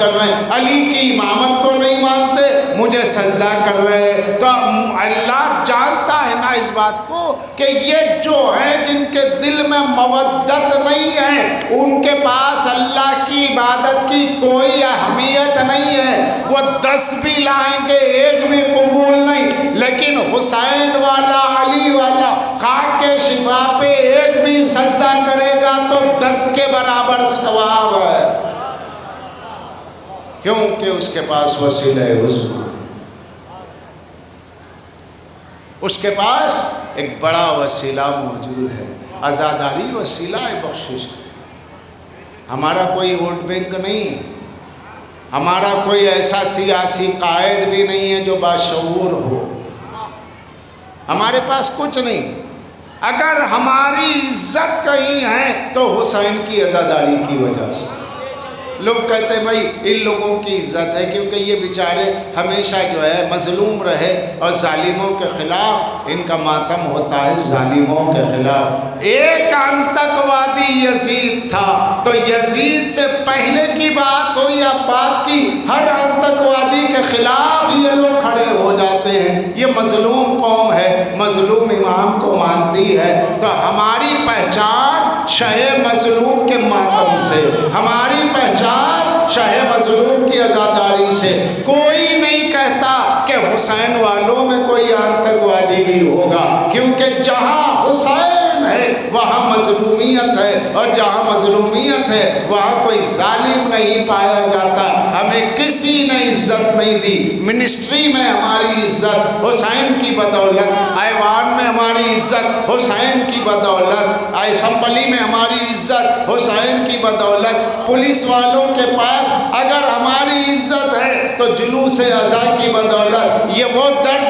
کر رہے ہیں، علی کی امامت کو نہیں مانتے مجھے سجدہ کر رہے ہیں۔ تو اللہ جانتا ہے نا اس بات کو کہ یہ جو ہیں جن کے دل میں مودت نہیں ہے ان کے پاس اللہ کی عبادت کی کوئی اہمیت نہیں ہے، وہ 10 بھی لائیں گے ایک بھی قبول نہیں، لیکن حسین والا علی والا خاک کے شفا پہ ایک بھی سجدہ کرے گا تو 10 کے برابر ثواب ہے، کیونکہ اس کے پاس وسیلہ عظمی، اس کے پاس ایک بڑا وسیلہ موجود ہے، عزاداری وسیلہ ہے بخشش کا۔ ہمارا کوئی ووٹ بینک نہیں ہے، ہمارا کوئی ایسا سیاسی قائد بھی نہیں ہے جو باشعور ہو، ہمارے پاس کچھ نہیں۔ اگر ہماری عزت کہیں ہے تو حسین کی عزاداری کی وجہ سے۔ لوگ کہتے ہیں بھائی ان لوگوں کی عزت ہے کیونکہ یہ بیچارے ہمیشہ جو ہے مظلوم رہے اور ظالموں کے خلاف ان کا ماتم ہوتا ہے، ظالموں کے خلاف۔ ایک آتنکوادی یزید تھا تو یزید سے پہلے کی بات ہو یا بعد کی، ہر آتنکوادی کے خلاف یہ لوگ کھڑے ہو جاتے ہیں۔ یہ مظلوم قوم ہے، مظلوم امام کو مانتی ہے، تو ہماری پہچان شہ مظلوم کے ماتم سے، ہماری پہچان شہ مظلوم کی عزاداری سے۔ کوئی نہیں کہتا کہ حسین والوں میں کوئی آتنکوادی بھی ہوگا، کیونکہ جہاں حسین ہے وہاں مظلومیت ہے، اور جہاں مظلومیت ہے وہاں کوئی ظالم نہیں پایا جاتا۔ ہمیں کسی نے عزت نہیں دی، منسٹری میں ہماری عزت حسین کی بدولت، ایوان میں ہماری عزت حسین کی بدولت، اسمبلی میں ہماری عزت حسین کی بدولت، پولیس والوں کے پاس اگر ہماری عزت ہے تو جلوس ازاں کی بدولت۔ یہ وہ در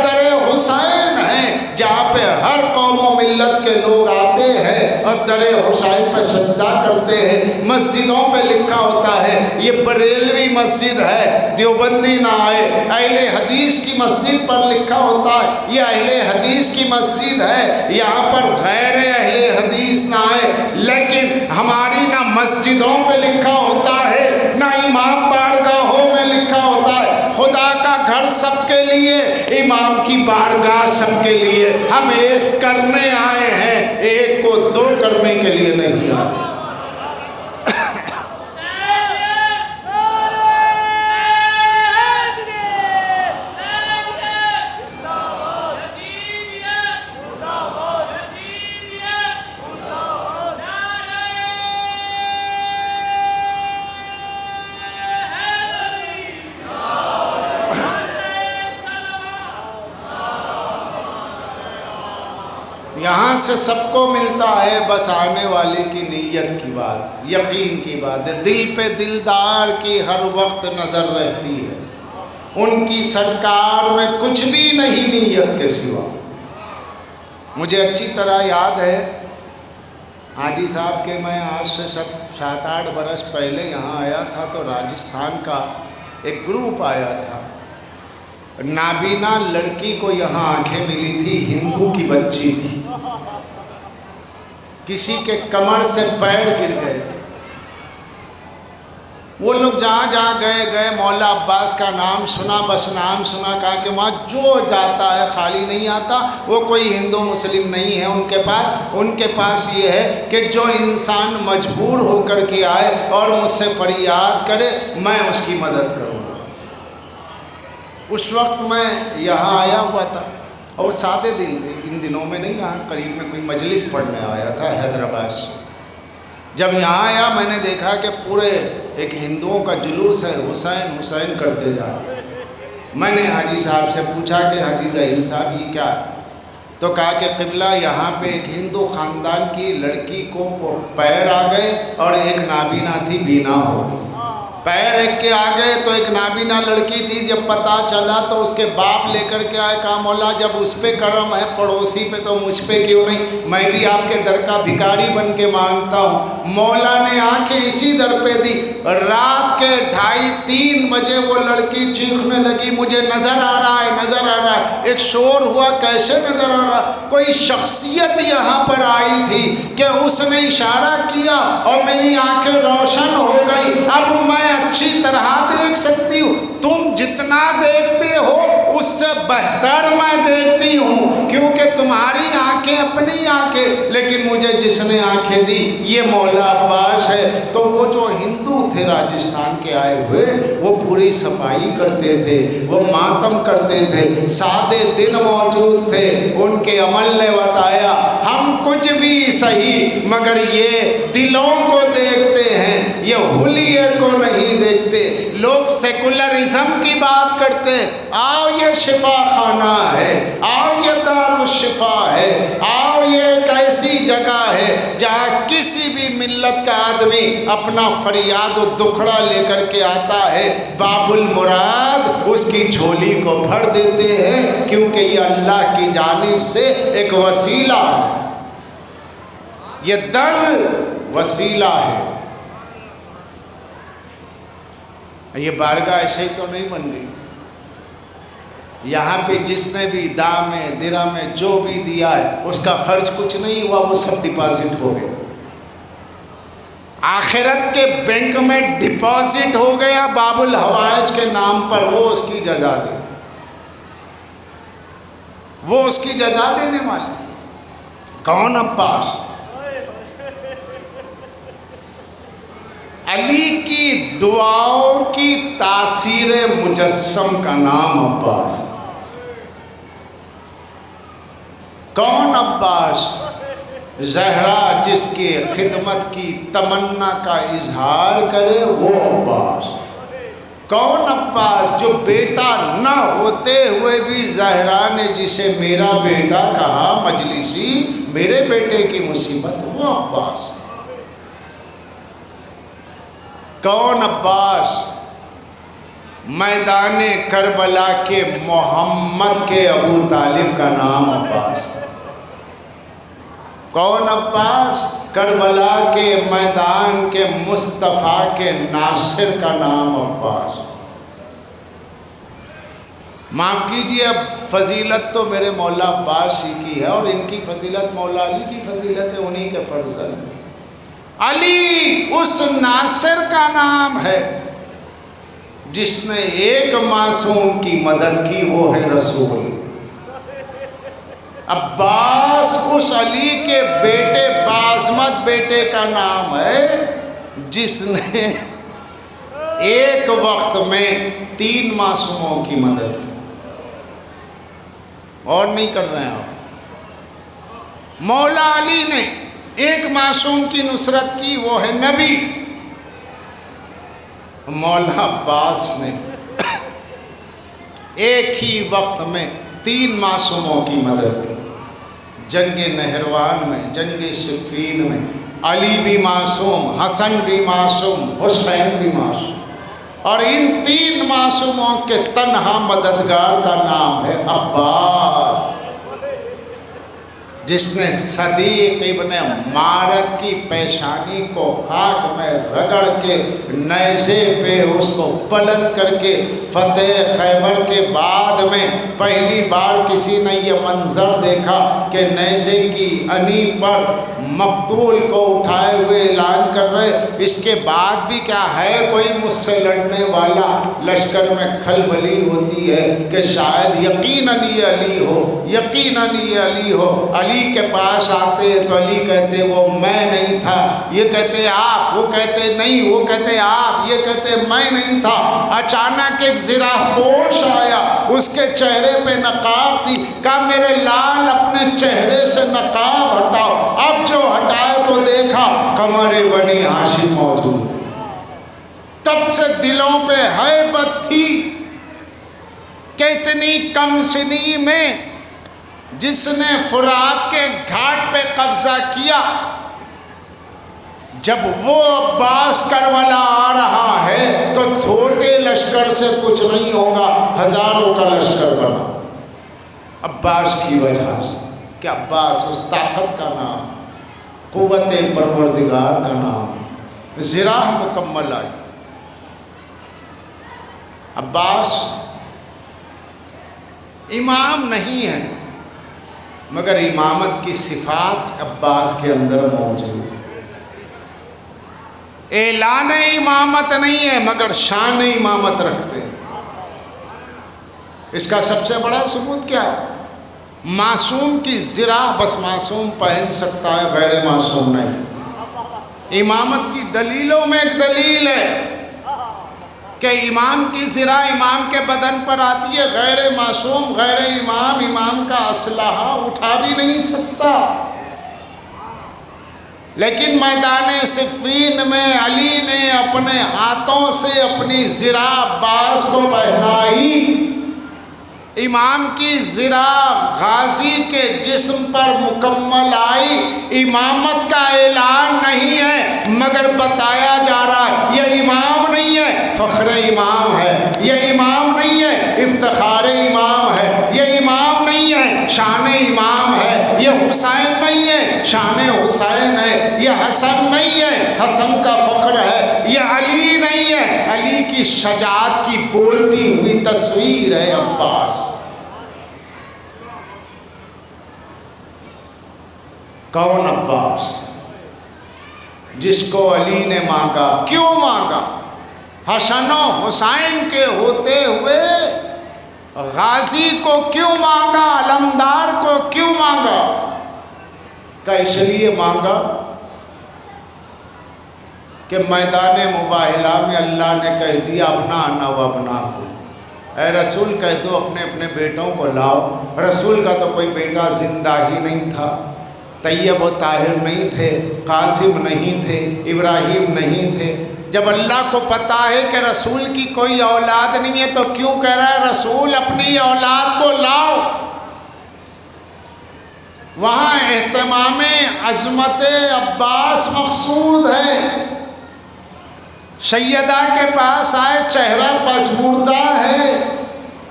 حسین ہیں جہاں پہ ہر قوم و ملت کے لوگ آتے ہیں اور در حسین پہ سجدہ کرتے ہیں۔ مسجدوں پہ لکھا ہوتا ہے یہ بریلوی مسجد ہے، دیوبندی نہ آئے۔ اہل حدیث کی مسجد پر لکھا ہوتا ہے یہ اہل حدیث کی مسجد ہے، یہاں پر غیر اہل حدیث نہ آئے۔ لیکن ہماری نہ مسجدوں پہ لکھا ہوتا ہے نہ امام بارگاہوں میں لکھا ہوتا ہے خدا کا گھر سب کے لیے، امام کی بارگاہ سب کے لیے۔ ہم ایک کرنے آئے ہیں، ایک کو دو کرنے کے لیے نہیں آئے۔ یہاں سے سب کو ملتا ہے، بس آنے والے کی نیت کی بات، یقین کی بات ہے۔ دل پہ دلدار کی ہر وقت نظر رہتی ہے، ان کی سرکار میں کچھ بھی نہیں نیت کے سوا۔ مجھے اچھی طرح یاد ہے حاجی صاحب کہ میں آج سے 7-8 برس پہلے یہاں آیا تھا تو راجستھان کا ایک گروپ آیا تھا، نابینا لڑکی کو یہاں آنکھیں ملی تھی، ہندو کی بچی تھی، کسی کے کمر سے پیر گر گئے تھے۔ وہ لوگ جہاں جہاں گئے مولا عباس کا نام سنا، بس نام سنا، کہا کہ وہاں جو جاتا ہے خالی نہیں آتا، وہ کوئی ہندو مسلم نہیں ہے ان کے پاس یہ ہے کہ جو انسان مجبور ہو کر کے آئے اور مجھ سے فریاد کرے میں اس کی مدد کروں۔ اس وقت میں یہاں آیا ہوا تھا اور سادے دن تھے، ان دنوں میں نہیں، یہاں قریب میں کوئی مجلس پڑھنے آیا تھا حیدرآباد سے۔ جب یہاں آیا میں نے دیکھا کہ پورے ایک ہندوؤں کا جلوس ہے، حسین حسین کرتے جا رہے۔ میں نے حاجی صاحب سے پوچھا کہ حاجی ظہیر صاحب یہ کیا ہے؟ تو کہا کہ قبلہ یہاں پہ ایک ہندو خاندان کی لڑکی کو پیر آ گئے اور ایک نابینا تھی، بینا ہو گئی۔ پیر ایک کے آ گئے تو ایک نابینا لڑکی تھی، جب پتہ چلا تو اس کے باپ لے کر کے آئے، کہا مولا جب اس پہ کرم ہے پڑوسی پہ تو مجھ پہ کیوں نہیں، میں بھی آپ کے در کا بھکاری بن کے مانگتا ہوں۔ مولا نے آنکھیں اسی در پہ دی۔ رات کے 2:30-3 بجے وہ لڑکی چیخنے لگی، مجھے نظر آ رہا ہے نظر آ رہا ہے۔ ایک شور ہوا، کیسے نظر آ رہا؟ کوئی شخصیت یہاں پر آئی تھی کہ اس نے اشارہ کیا اور میری آنکھیں روشن ہو گئی۔ اب میں اچھی طرح دیکھ سکتی ہوں، تم جتنا دیکھتے ہو اس سے بہتر میں دیکھتی ہوں، کیونکہ تمہاری آنکھیں اپنی آنکھیں، لیکن مجھے جس نے آنکھیں دی یہ مولا عباس ہے۔ تو وہ جو ہندو تھے راجستھان کے آئے ہوئے، وہ پوری صفائی کرتے تھے، وہ ماتم کرتے تھے، سادے دن موجود تھے، ان کے عمل نے بتایا ہم کچھ بھی صحیح مگر یہ دلوں کو دیکھتے ہیں، یہ حلیے کو نہیں دیکھتے۔ لوگ سیکولرزم کی بات کرتے ہیں، آؤ یہ شفا خانہ ہے، آؤ یہ دارالشفا ہے، آؤ یہ ایک ایسی جگہ ہے جہاں کسی بھی ملت کا آدمی اپنا فریاد و دکھڑا لے کر کے آتا ہے، باب المراد اس کی جھولی کو بھر دیتے ہیں، کیونکہ یہ اللہ کی جانب سے ایک وسیلہ ہے، یہ در وسیلہ ہے۔ یہ بارگاہ ایسے ہی تو نہیں بن گئی، یہاں پہ جس نے بھی دام میں درہم میں جو بھی دیا ہے اس کا خرچ کچھ نہیں ہوا، وہ سب ڈپازٹ ہو گیا، آخرت کے بینک میں ڈپازٹ ہو گیا باب الحوائج کے نام پر، وہ اس کی جزا دے، وہ اس کی جزا دینے والا۔ کون عباس؟ علی کی دعاؤں کی تاثیر مجسم کا نام عباس۔ کون عباس؟ زہرا جس کی خدمت کی تمنا کا اظہار کرے وہ عباس۔ کون عباس؟ جو بیٹا نہ ہوتے ہوئے بھی زہرا نے جسے میرا بیٹا کہا، مجلسی میرے بیٹے کی مصیبت، وہ عباس۔ کون عباس؟ میدان کربلا کے محمد کے ابو طالب کا نام عباس۔ کون عباس؟ کربلا کے میدان کے مصطفیٰ کے ناصر کا نام عباس۔ معاف کیجئے، اب فضیلت تو میرے مولا عباس ہی کی ہے، اور ان کی فضیلت مولا علی کی فضیلت ہے، انہی کے فرزند۔ علی اس ناصر کا نام ہے جس نے ایک معصوم کی مدد کی، وہ ہے رسول۔ عباس اس علی کے بیٹے باعظمت بیٹے کا نام ہے جس نے ایک وقت میں 3 معصوموں کی مدد کی۔ اور نہیں کر رہے ہیں آپ؟ مولا علی نے ایک معصوم کی نصرت کی، وہ ہے نبی۔ مولا عباس نے ایک ہی وقت میں 3 معصوموں کی مدد کی، جنگ نہروان میں، جنگ صفین میں۔ علی بھی معصوم، حسن بھی معصوم، حسین بھی معصوم، اور ان 3 معصوموں کے تنہا مددگار کا نام ہے عباس، جس نے صدیق ابن مارد کی پیشانی کو خاک میں رگڑ کے نیزے پہ اس کو بلند کر کے فتح خیبر کے بعد میں پہلی بار کسی نے یہ منظر دیکھا کہ نیزے کی انی پر مقتول کو اٹھائے ہوئے اعلان کر رہے، اس کے بعد بھی کیا ہے کوئی مجھ سے لڑنے والا؟ لشکر میں کھلبلی ہوتی ہے کہ شاید یقیناً یہ علی ہو، یقیناً یہ علی ہو۔ علی کے پاس آتے تو علی کہتے وہ میں نہیں تھا، یہ کہتے آپ، وہ کہتے نہیں، وہ کہتے آپ، یہ کہتے میں نہیں تھا۔ اچانک ایک زرہ پوش آیا، اس کے چہرے پہ نقاب تھی، کہا میرے لال اپنے چہرے سے نقاب ہٹاؤ۔ اب جو ہٹائے تو دیکھا قمر بنی ہاشم موجود۔ تب سے دلوں پہ ہیبت تھی کہ اتنی کم سنی میں جس نے فرات کے گھاٹ پہ قبضہ کیا، جب وہ عباس کربلا آ رہا ہے تو چھوٹے لشکر سے کچھ نہیں ہوگا، ہزاروں کا لشکر بنا عباس کی وجہ سے، کہ عباس اس طاقت کا نام، قوت پروردگار کا نام، زراح مکمل آئی۔ عباس امام نہیں ہے مگر امامت کی صفات عباس کے اندر موجود ہے۔ اعلان امامت نہیں ہے مگر شان امامت رکھتے ہیں۔ اس کا سب سے بڑا ثبوت کیا ہے؟ معصوم کی زرہ بس معصوم پہن سکتا ہے، غیر معصوم نہیں۔ امامت کی دلیلوں میں ایک دلیل ہے کہ امام کی زرہ امام کے بدن پر آتی ہے، غیر معصوم غیر امام کا اسلحہ اٹھا بھی نہیں سکتا۔ لیکن میدان صفین میں علی نے اپنے ہاتھوں سے اپنی زرہ عباس کو پہنائی۔ امام کی زرہ غازی کے جسم پر مکمل آئی۔ امامت کا اعلان نہیں ہے مگر بتایا جا رہا ہے یہ امام نہیں ہے، فخر امام ہے، یہ امام نہیں ہے، افتخار امام ہے، یہ امام نہیں ہے، شان امام ہے، یہ حسین نہیں ہے، شان حسین ہے، یہ حسن نہیں ہے، حسن کا فخر ہے، یہ علی نہیں ہے، علی کی شجاعت کی بولتی ہوئی تصویر ہے عباس۔ کون عباس؟ جس کو علی نے مانگا۔ کیوں مانگا؟ حسن و حسین کے ہوتے ہوئے غازی کو کیوں مانگا؟ علمدار کو کیوں مانگا؟ کہ اس لیے مانگا کہ میدان مباہلہ میں اللہ نے کہہ دیا ابناءنا و ابناکم، اے رسول کہہ دو اپنے اپنے بیٹوں کو لاؤ۔ رسول کا تو کوئی بیٹا زندہ ہی نہیں تھا، طیب و طاہر نہیں تھے، قاسم نہیں تھے، ابراہیم نہیں تھے۔ جب اللہ کو پتا ہے کہ رسول کی کوئی اولاد نہیں ہے تو کیوں کہہ رہا ہے رسول اپنی اولاد کو لاؤ؟ وہاں اہتمام عظمت عباس مقصود ہے۔ سیدہ کے پاس آئے، چہرہ پژمردہ ہے،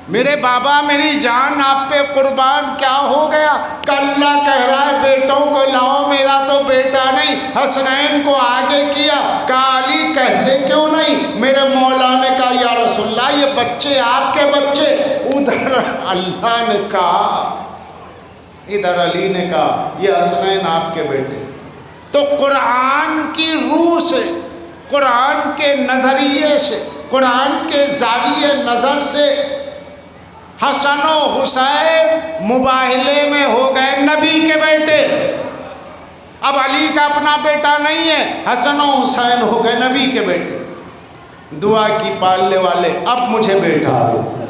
میرے بابا میری جان آپ پہ قربان، کیا ہو گیا؟ کہ اللہ کہہ رہا ہے بیٹوں کو لاؤ، میرا تو بیٹا نہیں۔ حسنین کو آگے کیا، کہا علی کہتے کیوں نہیں؟ میرے مولا نے کہا یا رسول اللہ یہ بچے آپ کے بچے۔ ادھر اللہ نے کہا، ادھر علی نے کہا یہ حسنین آپ کے بیٹے۔ تو قرآن کی روح سے، قرآن کے نظریے سے، قرآن کے زاویہ نظر سے حسن و حسین مباہلے میں ہو گئے نبی کے بیٹے۔ اب علی کا اپنا بیٹا نہیں ہے، حسن و حسین ہو گئے نبی کے بیٹے۔ دعا کی پالنے والے اب مجھے بیٹا دو،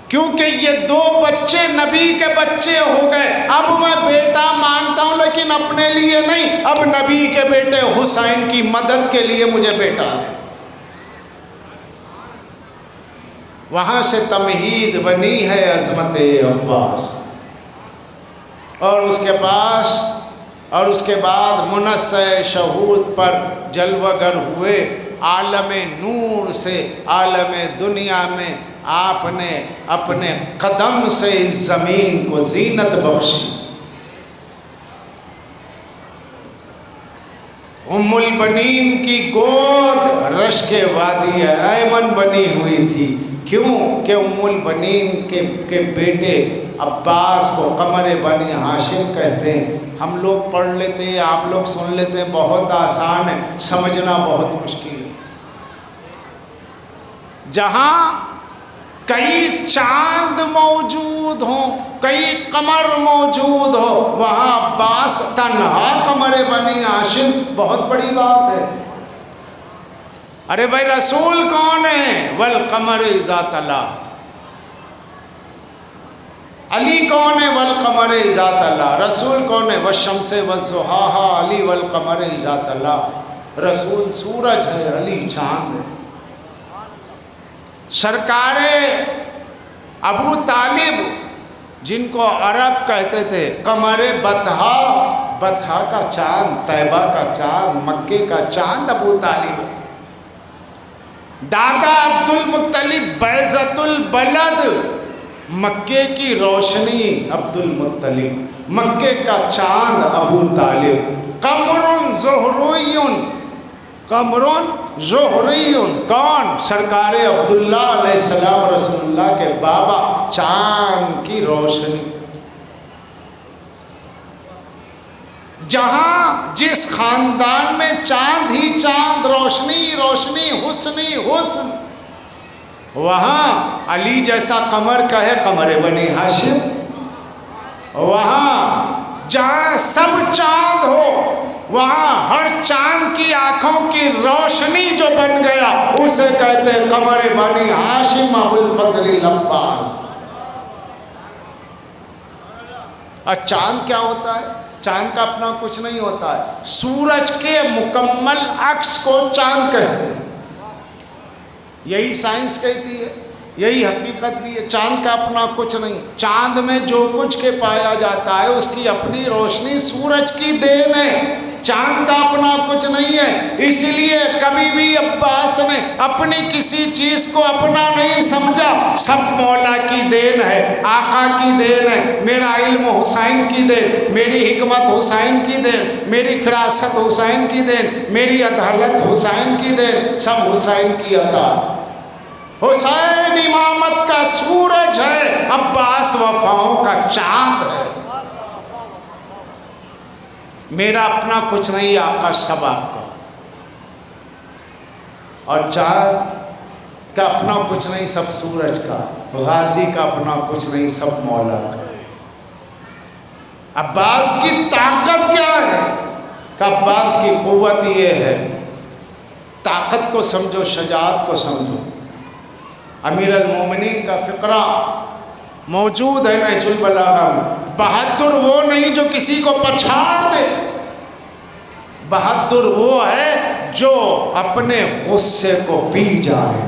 کیونکہ یہ دو بچے نبی کے بچے ہو گئے۔ اب میں بیٹا مانگتا ہوں لیکن اپنے لیے نہیں، اب نبی کے بیٹے حسین کی مدد کے لیے مجھے بیٹا دے۔ وہاں سے تمہید بنی ہے عظمت عباس، اور اس کے بعد منصع شہود پر جلوہ گر ہوئے۔ عالم نور سے عالم دنیا میں آپ نے اپنے قدم سے اس زمین کو زینت بخشی۔ ام البنین کی گود رشک وادی ایمن بنی ہوئی تھی۔ کیوں کہ ام البنین کے بیٹے عباس کو قمر بنی ہاشم کہتے ہیں۔ ہم لوگ پڑھ لیتے ہیں، آپ لوگ سن لیتے ہیں، بہت آسان ہے، سمجھنا بہت مشکل ہے۔ جہاں کئی چاند موجود ہوں، کئی قمر موجود ہو، وہاں عباس تنہا قمر بنی ہاشم بہت بڑی بات ہے۔ ارے بھائی رسول کون ہے؟ والقمر اذا تلا۔ علی کون ہے؟ والقمر اذا تلا۔ رسول کون ہے؟ والشمس والضحاہا۔ علی والقمر اذا تلا۔ رسول سورج ہے، علی چاند ہے۔ سرکار ابو طالب جن کو عرب کہتے تھے قمر بطحا، بطحا کا چاند، طیبہ کا چاند، مکے کا چاند ابو طالب ہے۔ دادا عبد المطلب بیضۃ البلد، مکے کی روشنی عبد المطلب، مکے کا چاند ابو طالب۔ قمر زہری، قمر زہری کون؟ سرکار عبداللہ علیہ السلام رسول اللہ کے بابا، چاند کی روشنی۔ جہاں جس خاندان میں چاند ہی چاند، روشنی روشنی، حسن ہی حسن، وہاں علی جیسا قمر کا ہے قمر بنی ہاشم. وہاں جہاں سب چاند ہو، وہاں ہر چاند کی آنکھوں کی روشنی جو بن گیا اسے کہتے ہیں قمر بنی ہاشم ابو الفضل العباس. اور چاند کیا ہوتا ہے؟ چاند کا اپنا کچھ نہیں ہوتا ہے. سورج کے مکمل عکس کو چاند کہتے ہیں. یہی سائنس کہتی ہے، یہی حقیقت بھی ہے. چاند کا اپنا کچھ نہیں. چاند میں جو کچھ کے پایا جاتا ہے اس کی اپنی روشنی سورج کی دین ہے. چاند کا اپنا کچھ نہیں ہے. اس لیے کبھی بھی عباس نے اپنی کسی چیز کو اپنا نہیں سمجھا. سب مولا کی دین ہے، آقا کی دین ہے. میرا علم حسین کی دین، میری حکمت حسین کی دین، میری فراست حسین کی دین، میری عدالت حسین کی دین، سب حسین کی عطا. حسین امامت کا سورج ہے، عباس وفاؤں کا چاند ہے. میرا اپنا کچھ نہیں، آقا سب آپ کا. اور چاند کا اپنا کچھ نہیں، سب سورج کا. غازی کا اپنا کچھ نہیں، سب مولا کا. عباس کی طاقت کیا ہے؟ کہ عباس کی قوت یہ ہے. طاقت کو سمجھو، شجاعت کو سمجھو. امیر المومنین کا فقرہ موجود ہے نہج البلاغہ میں. بہادر وہ نہیں جو کسی کو پچھاڑ دے، بہادر وہ ہے جو اپنے غصے کو پی جائے.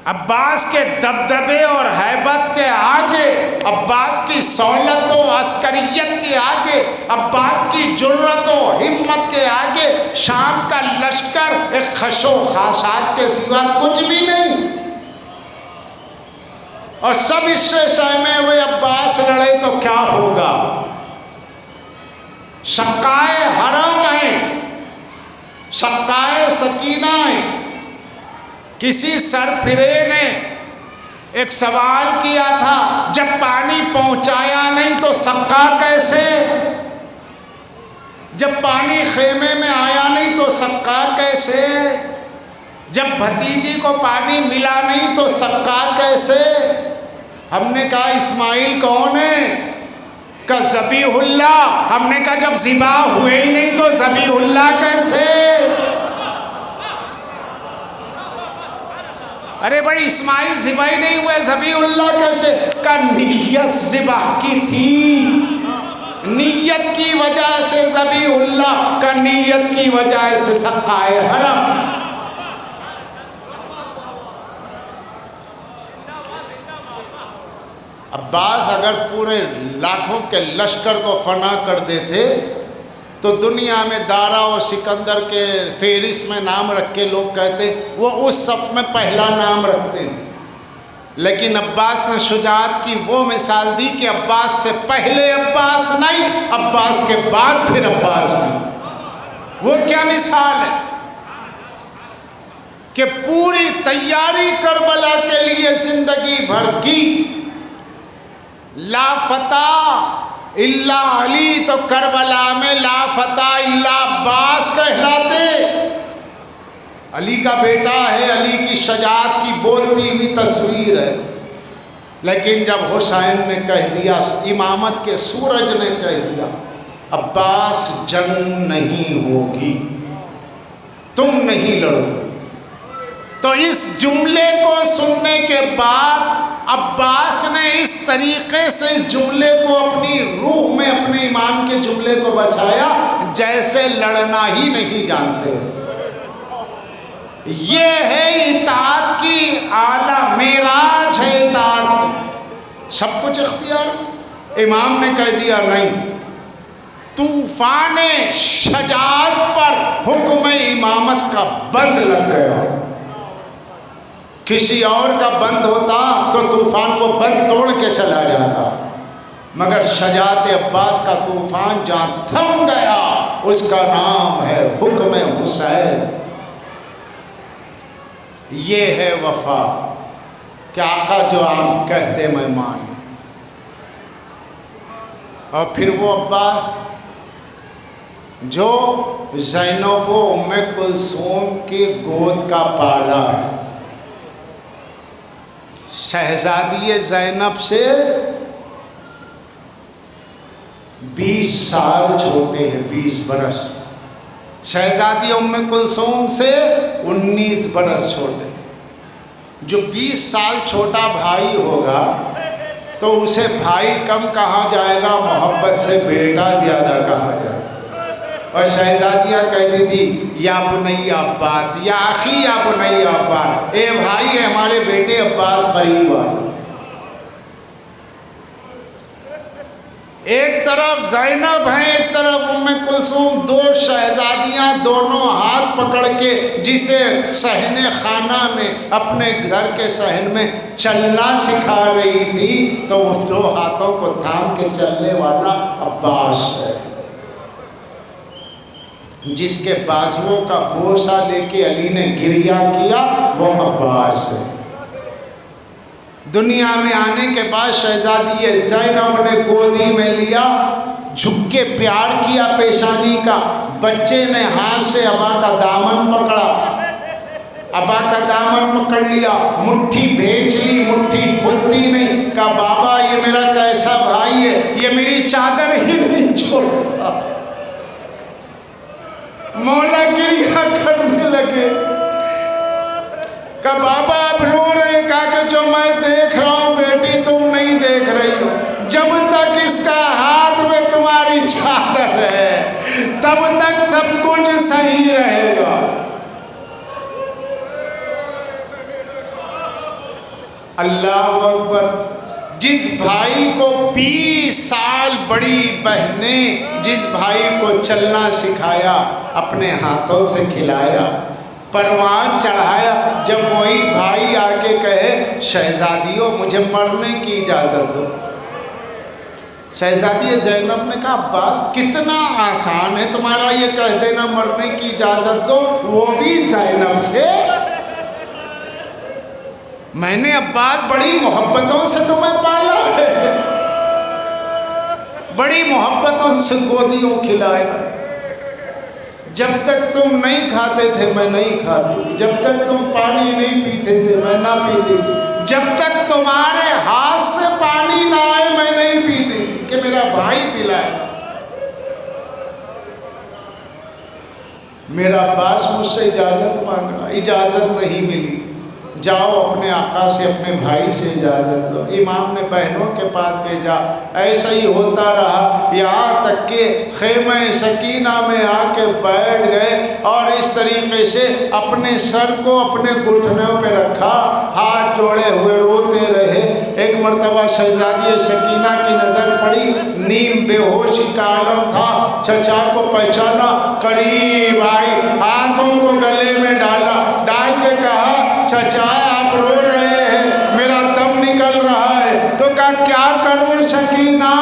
عباس کے دبدبے اور ہیبت کے آگے، عباس کی سہولت و عسکریت کے آگے، عباس کی جرأت و ہمت کے آگے شام کا لشکر ایک خش و خاشاک کے سوا کچھ بھی نہیں. اور سب اس سے سہمے ہوئے عباس لڑے تو کیا ہوگا. شقائے حرم ہیں، شقائے سکینہ ہیں. کسی سرفرے نے ایک سوال کیا تھا، جب پانی پہنچایا نہیں تو سقا کیسے؟ جب پانی خیمے میں آیا نہیں تو سقا کیسے؟ جب بھتیجی کو پانی ملا نہیں تو سقا کیسے؟ ہم نے کہا اسماعیل کون ہے؟ کہ ذبیح اللہ. ہم نے کہا جب ذبح ہوئے ہی نہیں تو ذبیح اللہ کیسے؟ ارے بھائی اسماعیل ذبح ہی نہیں ہوئے، ذبیح اللہ کیسے؟ کہ نیت ذبح کی تھی، نیت کی وجہ سے ذبیح اللہ، کا نیت کی وجہ سے سقائے حرم. عباس اگر پورے لاکھوں کے لشکر کو فنا کر دیتے تو دنیا میں دارا اور سکندر کے فہرست میں نام رکھ کے لوگ کہتے وہ اس صف میں پہلا نام رکھتے ہیں. لیکن عباس نے شجاعت کی وہ مثال دی کہ عباس سے پہلے عباس نہیں، عباس کے بعد پھر عباس نہیں. وہ کیا مثال ہے کہ پوری تیاری کربلا کے لیے زندگی بھر کی. لا فتح الا علی تو کربلا میں لا فتح الا عباس کہلاتے. علی کا بیٹا ہے، علی کی شجاعت کی بولتی ہوئی تصویر ہے. لیکن جب حسین نے کہہ دیا، امامت کے سورج نے کہہ دیا عباس جنگ نہیں ہوگی، تم نہیں لڑو گے، تو اس جملے کو سننے کے بعد عباس نے اس طریقے سے اس جملے کو اپنی روح میں اپنے ایمان کے جملے کو بچایا جیسے لڑنا ہی نہیں جانتے. یہ ہے اطاعت کی اعلیٰ معراج ہے. اطاعت سب کچھ اختیار. امام نے کہہ دیا نہیں، طوفان شجاعت پر حکم امامت کا بند لگ گیا. کسی اور کا بند ہوتا تو طوفان وہ بند توڑ کے چلا جاتا، مگر شجاعت عباس کا طوفان جہاں تھم گیا اس کا نام ہے حکم حسین. یہ ہے وفا کہ آقا جو آپ کہتے میں مان. اور پھر وہ عباس جو زینب و ام کلثوم کی گود کا پالا ہے، شہزادی زینب سے 20 سال چھوٹے ہیں، 20 برس، شہزادی ام کلثوم سے 19 برس چھوٹے۔ جو 20 سال چھوٹا بھائی ہوگا تو اسے بھائی کم کہا جائے گا، محبت سے بیٹا زیادہ کہا جائے گا۔ اور شہزادیاں کہتی تھی یا بنی عباس، یا اخی یا بنی عباس، اے بھائی ہے ہمارے بیٹے عباس قریب آ جاؤ۔ ایک طرف زینب ہیں، ایک طرف ام کلثوم، 2 شہزادیاں دونوں ہاتھ پکڑ کے جسے صحن خانہ میں اپنے گھر کے صحن میں چلنا سکھا رہی تھی، تو وہ 2 ہاتھوں کو تھام کے چلنے والا عباس ہے، جس کے بازوؤں کا بوسہ لے کے علی نے گریہ کیا، وہ عباس ہے۔ دنیا میں آنے کے بعد شہزادی زینب نے گودی میں لیا، جھک کے پیار کیا پیشانی کا، بچے نے ہاتھ سے ابا کا دامن پکڑا، ابا کا دامن پکڑ لیا، مٹھی بھیج لی، مٹھی کھلتی نہیں، کہا بابا یہ میرا کیسا بھائی ہے، یہ میری چادر ہی نہیں چھوڑتا۔ مولا گریہ کرنے لگے، کہا بابا اب رو رہے، کہا کہ جو میں دیکھ رہا ہوں بیٹی تم نہیں دیکھ رہی ہو، جب تک اس کا ہاتھ میں تمہاری چادر ہے تب تک سب کچھ صحیح رہے گا۔ اللہ اکبر۔ جس بھائی کو 20 سال بڑی بہنیں جس بھائی کو چلنا سکھایا، اپنے ہاتھوں سے کھلایا، پروان چڑھایا، جب وہی بھائی آ کے کہے شہزادیوں مجھے مرنے کی اجازت دو، شہزادی زینب نے کہا عباس کتنا آسان ہے تمہارا یہ کہہ دینا مرنے کی اجازت دو، وہ بھی زینب سے۔ میں نے عباس بڑی محبتوں سے تمہیں پالا ہے، بڑی محبتوں سے گودیوں کھلایا، جب تک تم نہیں کھاتے تھے میں نہیں کھاتی، جب تک تم پانی نہیں پیتے تھے میں نہ پیتی تھی، جب تک تمہارے ہاتھ سے پانی نہ آئے میں نہیں پیتی تھی کہ میرا بھائی پلائے۔ میرا عباس مجھ سے اجازت مانگ رہا، اجازت نہیں ملی، جاؤ اپنے آقا سے اپنے بھائی سے اجازت لو۔ امام نے بہنوں کے پاس بھیجا، ایسا ہی ہوتا رہا یہاں تک کہ خیمہ سکینہ میں آ کے بیٹھ گئے اور اس طریقے سے اپنے سر کو اپنے گھٹنوں پہ رکھا، ہاتھ جوڑے ہوئے روتے رہے۔ ایک مرتبہ شہزادی سکینہ کی نظر پڑی، نیم بے ہوشی کا عالم تھا، چچا کو پہچانا، قریب آئی، ہاتھوں کو گلے میں ڈالا، ڈال کے کہا چچا آپ رو رہے ہیں، میرا دم نکل رہا ہے۔ تو کہا کیا کروں سکینہ،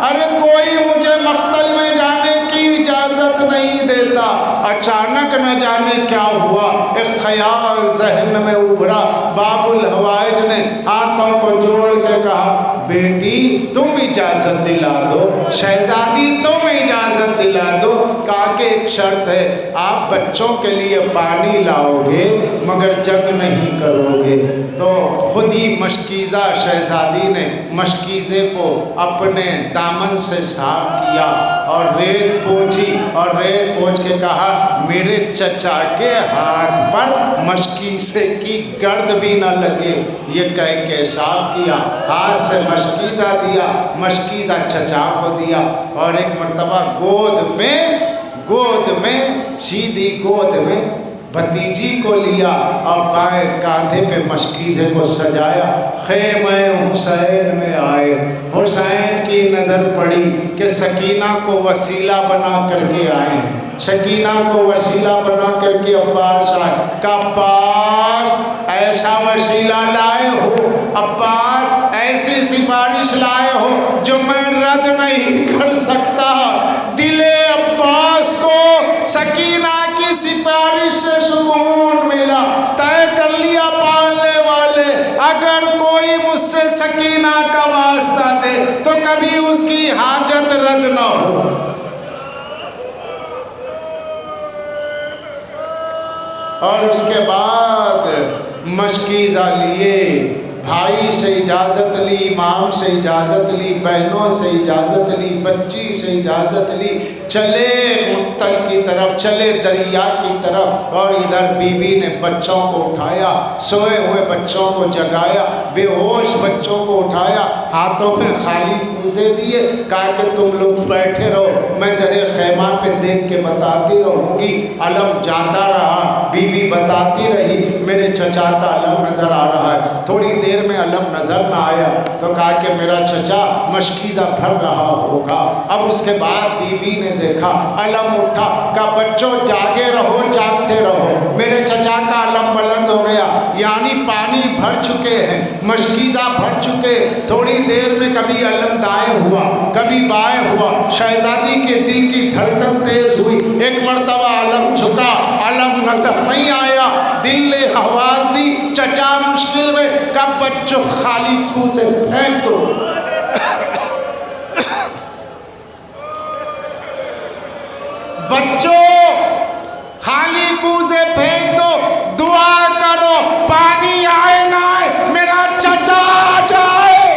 ارے کوئی مجھے مقتل میں جانے کی اجازت نہیں دیتا۔ اچانک نہ جانے کیا ہوا، ایک خیال ذہن میں ابھرا، باب الحوائج نے ہاتھوں کو جوڑ کے کہا بیٹی تم اجازت دلا دو، شہزادی تم اجازت دلا دو۔ کہا کہ ایک شرط ہے، آپ بچوں کے لیے پانی لاؤ گے مگر جنگ نہیں کرو گے۔ تو خود ہی مشکیزہ شہزادی نے مشکیزے کو اپنے دامن سے صاف کیا اور ریت پوچھی، اور ریت پوچھ کے کہا میرے چچا کے ہاتھ پر مشکیزے کی گرد بھی نہ لگے، یہ کہہ کے صاف کیا، ہاتھ سے مشکیزہ دیا، مشکیزہ چچا کو دیا، اور ایک مرتبہ گود میں سیدھی گود میں بھتیجی کو لیا اور بائیں کاندھے پہ مشکیزے کو سجایا۔ خیمہ حسین میں آئے، حسین کی نظر پڑی کہ سکینہ کو وسیلہ بنا کر کے آئے ہیں، سکینہ کو وسیلہ بنا کر کے عباس آئے، کہ عباس ایسا وسیلہ لائے ہو، عباس ایسی سفارش لائے ہو جو میں رد نہیں کر سکتا۔ دل عباس کو سکینہ کی سفارش سے سکون ملا، طے کر لیا پالنے والے اگر کوئی مجھ سے سکینہ کا واسطہ دے تو کبھی اس کی حاجت رد نہ ہو۔ اور اس کے بعد مشکیزہ لیے، بھائی سے اجازت لی، امام سے اجازت لی، بہنوں سے اجازت لی، بچی سے اجازت لی، چلے مقتل کی طرف، چلے دریا کی طرف۔ اور ادھر بی بی نے بچوں کو اٹھایا، سوئے ہوئے بچوں کو جگایا، بے ہوش بچوں کو اٹھایا، ہاتھوں میں خالی کوزے دیے، کہا کہ تم لوگ بیٹھے رہو، میں درے خیمہ پہ دیکھ کے بتاتی رہوں گی۔ علم جاتا رہا، بی بی بتاتی رہی، میرے چچا کا علم نظر آ رہا ہے۔ تھوڑی دیر میں علم نظر نہ آیا تو کہا کہ میرا چچا مشکیزہ بھر رہا ہوگا۔ اب اس کے بعد بی بی نے دیکھا، علم اٹھا، کہا بچوں جاگے رہو، جاگتے رہو، میرے چچا کا علم بلند ہو گیا، یعنی پانی بھر چکے ہیں، مشکیزہ بھر چکے۔ تھوڑی دیر میں کبھی علم دائیں ہوا، کبھی بائیں ہوا، شہزادی کے دل کی دھڑکن تیز ہوئی، ایک مرتبہ علم جھکا، علم نظر نہیں آیا، دل نے آواز دی، چچا مشکل میں، کب بچوں خالی خوں سے پھینک دو۔ بچوں خالی خوں سے پھینک دو، دعا کرو پانی آئے نہ آئے میرا چچا آ جائے،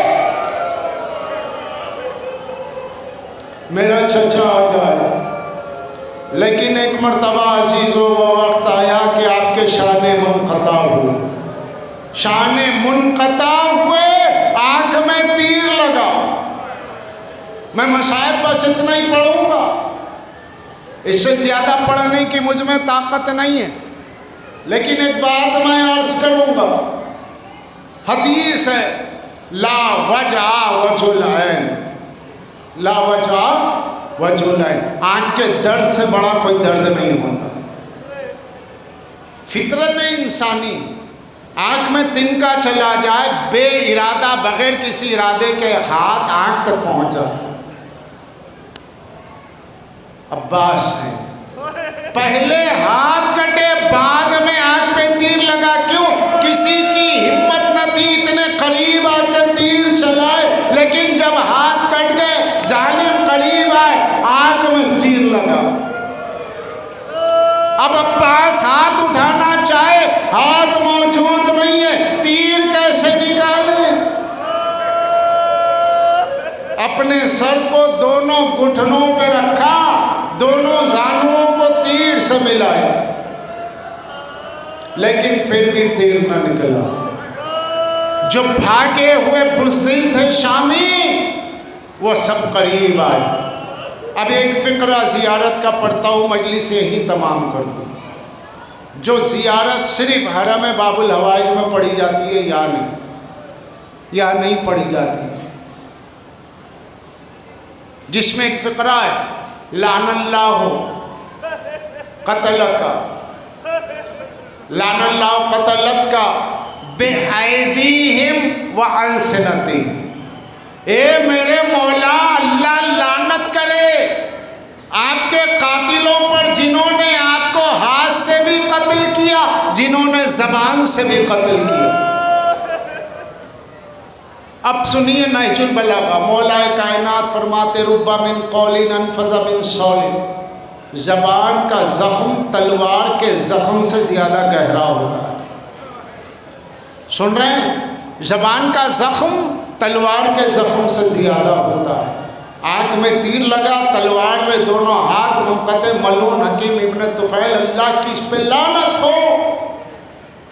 میرا چچا آ جائے۔ لیکن ایک مرتبہ عزیزوں وہ وقت آیا کہ آپ کے شانے منقطع ہوئے، شانے منقطع ہوئے، آنکھ میں تیر لگا۔ میں مصائب بس اتنا ہی پڑھوں گا، اس سے زیادہ پڑھنے کی مجھ میں طاقت نہیں ہے، لیکن ایک بات میں عرض کروں گا۔ حدیث ہے لا وجع وجہ العین، لا وجع وجہ العین، آنکھ کے درد سے بڑا کوئی درد نہیں ہوتا۔ فطرت انسانی، آنکھ میں تنکا چلا جائے، بے ارادہ بغیر کسی ارادے کے ہاتھ آنکھ تک پہنچ جاتا۔ عباس ہیں، پہلے ہاتھ کٹے بعد میں آنکھ پہ تیر لگا، کیوں؟ کسی کی ہمت نہ تھی اتنے قریب آ کے تیر چلائے، لیکن جب ہاتھ کٹ گئے، ظالم قریب آئے، آنکھ میں تیر لگا۔ اب عباس ہاتھ اٹھانا چاہے، ہاتھ موجود نہیں ہے، تیر کیسے نکالے؟ اپنے سر کو دونوں گھٹنوں پہ رکھا، دونوں زانوؤں کو تیر سے ملایا، لیکن پھر بھی تیر نہ نکلا۔ جو بھاگے ہوئے بزدل تھے شامی، وہ سب قریب آئے۔ اب ایک فقرہ زیارت کا پڑھتا ہوں، مجلس یہی تمام کر دوں۔ جو زیارت صرف حرم باب الحوائج میں پڑھی جاتی ہے یا نہیں پڑھی جاتی ہے، جس میں ایک فقرہ ہے لعن اللہ قتلک، لعن اللہ قتلتک بِأَيْدِيهِمْ وَأَلْسِنَتِهِمْ، اے میرے مولا اللہ لعنت کرے آپ کے قاتلوں پر، جنہوں نے آپ کو ہاتھ سے بھی قتل کیا، جنہوں نے زبان سے بھی قتل کیا۔ اب سنیے نہج البلاغہ، مولا کائنات فرماتے رب من قول انفذ من صول، زبان کا زخم تلوار کے زخم سے زیادہ گہرا ہوتا ہے۔ سن رہے ہیں؟ زبان کا زخم تلوار کے زخم سے زیادہ ہوتا ہے۔ آنکھ میں تیر لگا، تلوار میں دونوں ہاتھ منقطع، ملعون حکیم ابن طفیل، اللہ کی اس پہ لعنت ہو،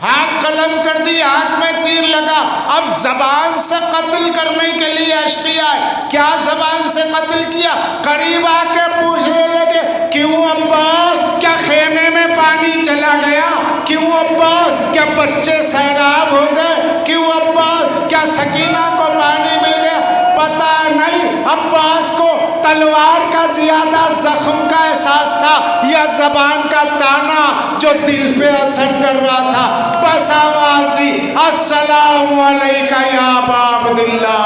ہاتھ قلم کر دی، آنکھ میں تیر لگا۔ اب زبان سے قتل کرنے کے لیے اشقیاء ہے، کیا زبان سے قتل کیا؟ قریب آ کے پوچھنے لگے کیوں عباس، کیا خیمے میں پانی چلا گیا؟ کیوں عباس، کیا بچے سیراب ہو گئے؟ کیوں عباس، کیا سکینہ کو پانی مل گیا؟ پتہ نہیں عباس کو تلوار کا زیادہ زخم کا احساس تھا یا زبان کا تانا جو دل پہ اثر کر رہا تھا۔ بس آواز دی السلام علیکہ یا ابا عبداللہ۔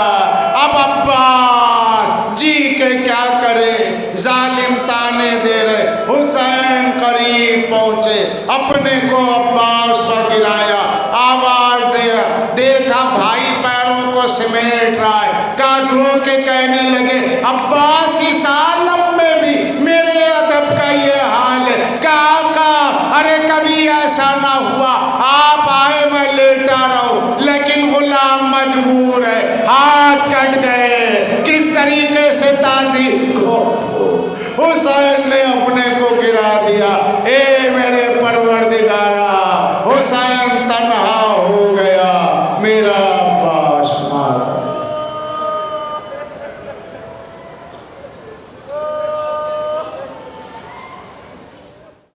اب عباس جی کے کیا کرے، ظالم تانے دے رہے، حسین قریب پہنچے، اپنے کو عباس پر گرایا، آواز دیا، دیکھا بھائی پیروں کو سمیٹ رہا ہے، کہا بعد رو کے کہنے لگے عباس اس عالم میں بھی میرے ادب کا یہ حال ہے کہ آقا ارے کبھی ایسا نہ ہوا آپ آئے میں لیٹا رہوں لیکن غلام مجبور ہے، ہاتھ کٹ گئے، کس طریقے سے تعظیم کو حسین نے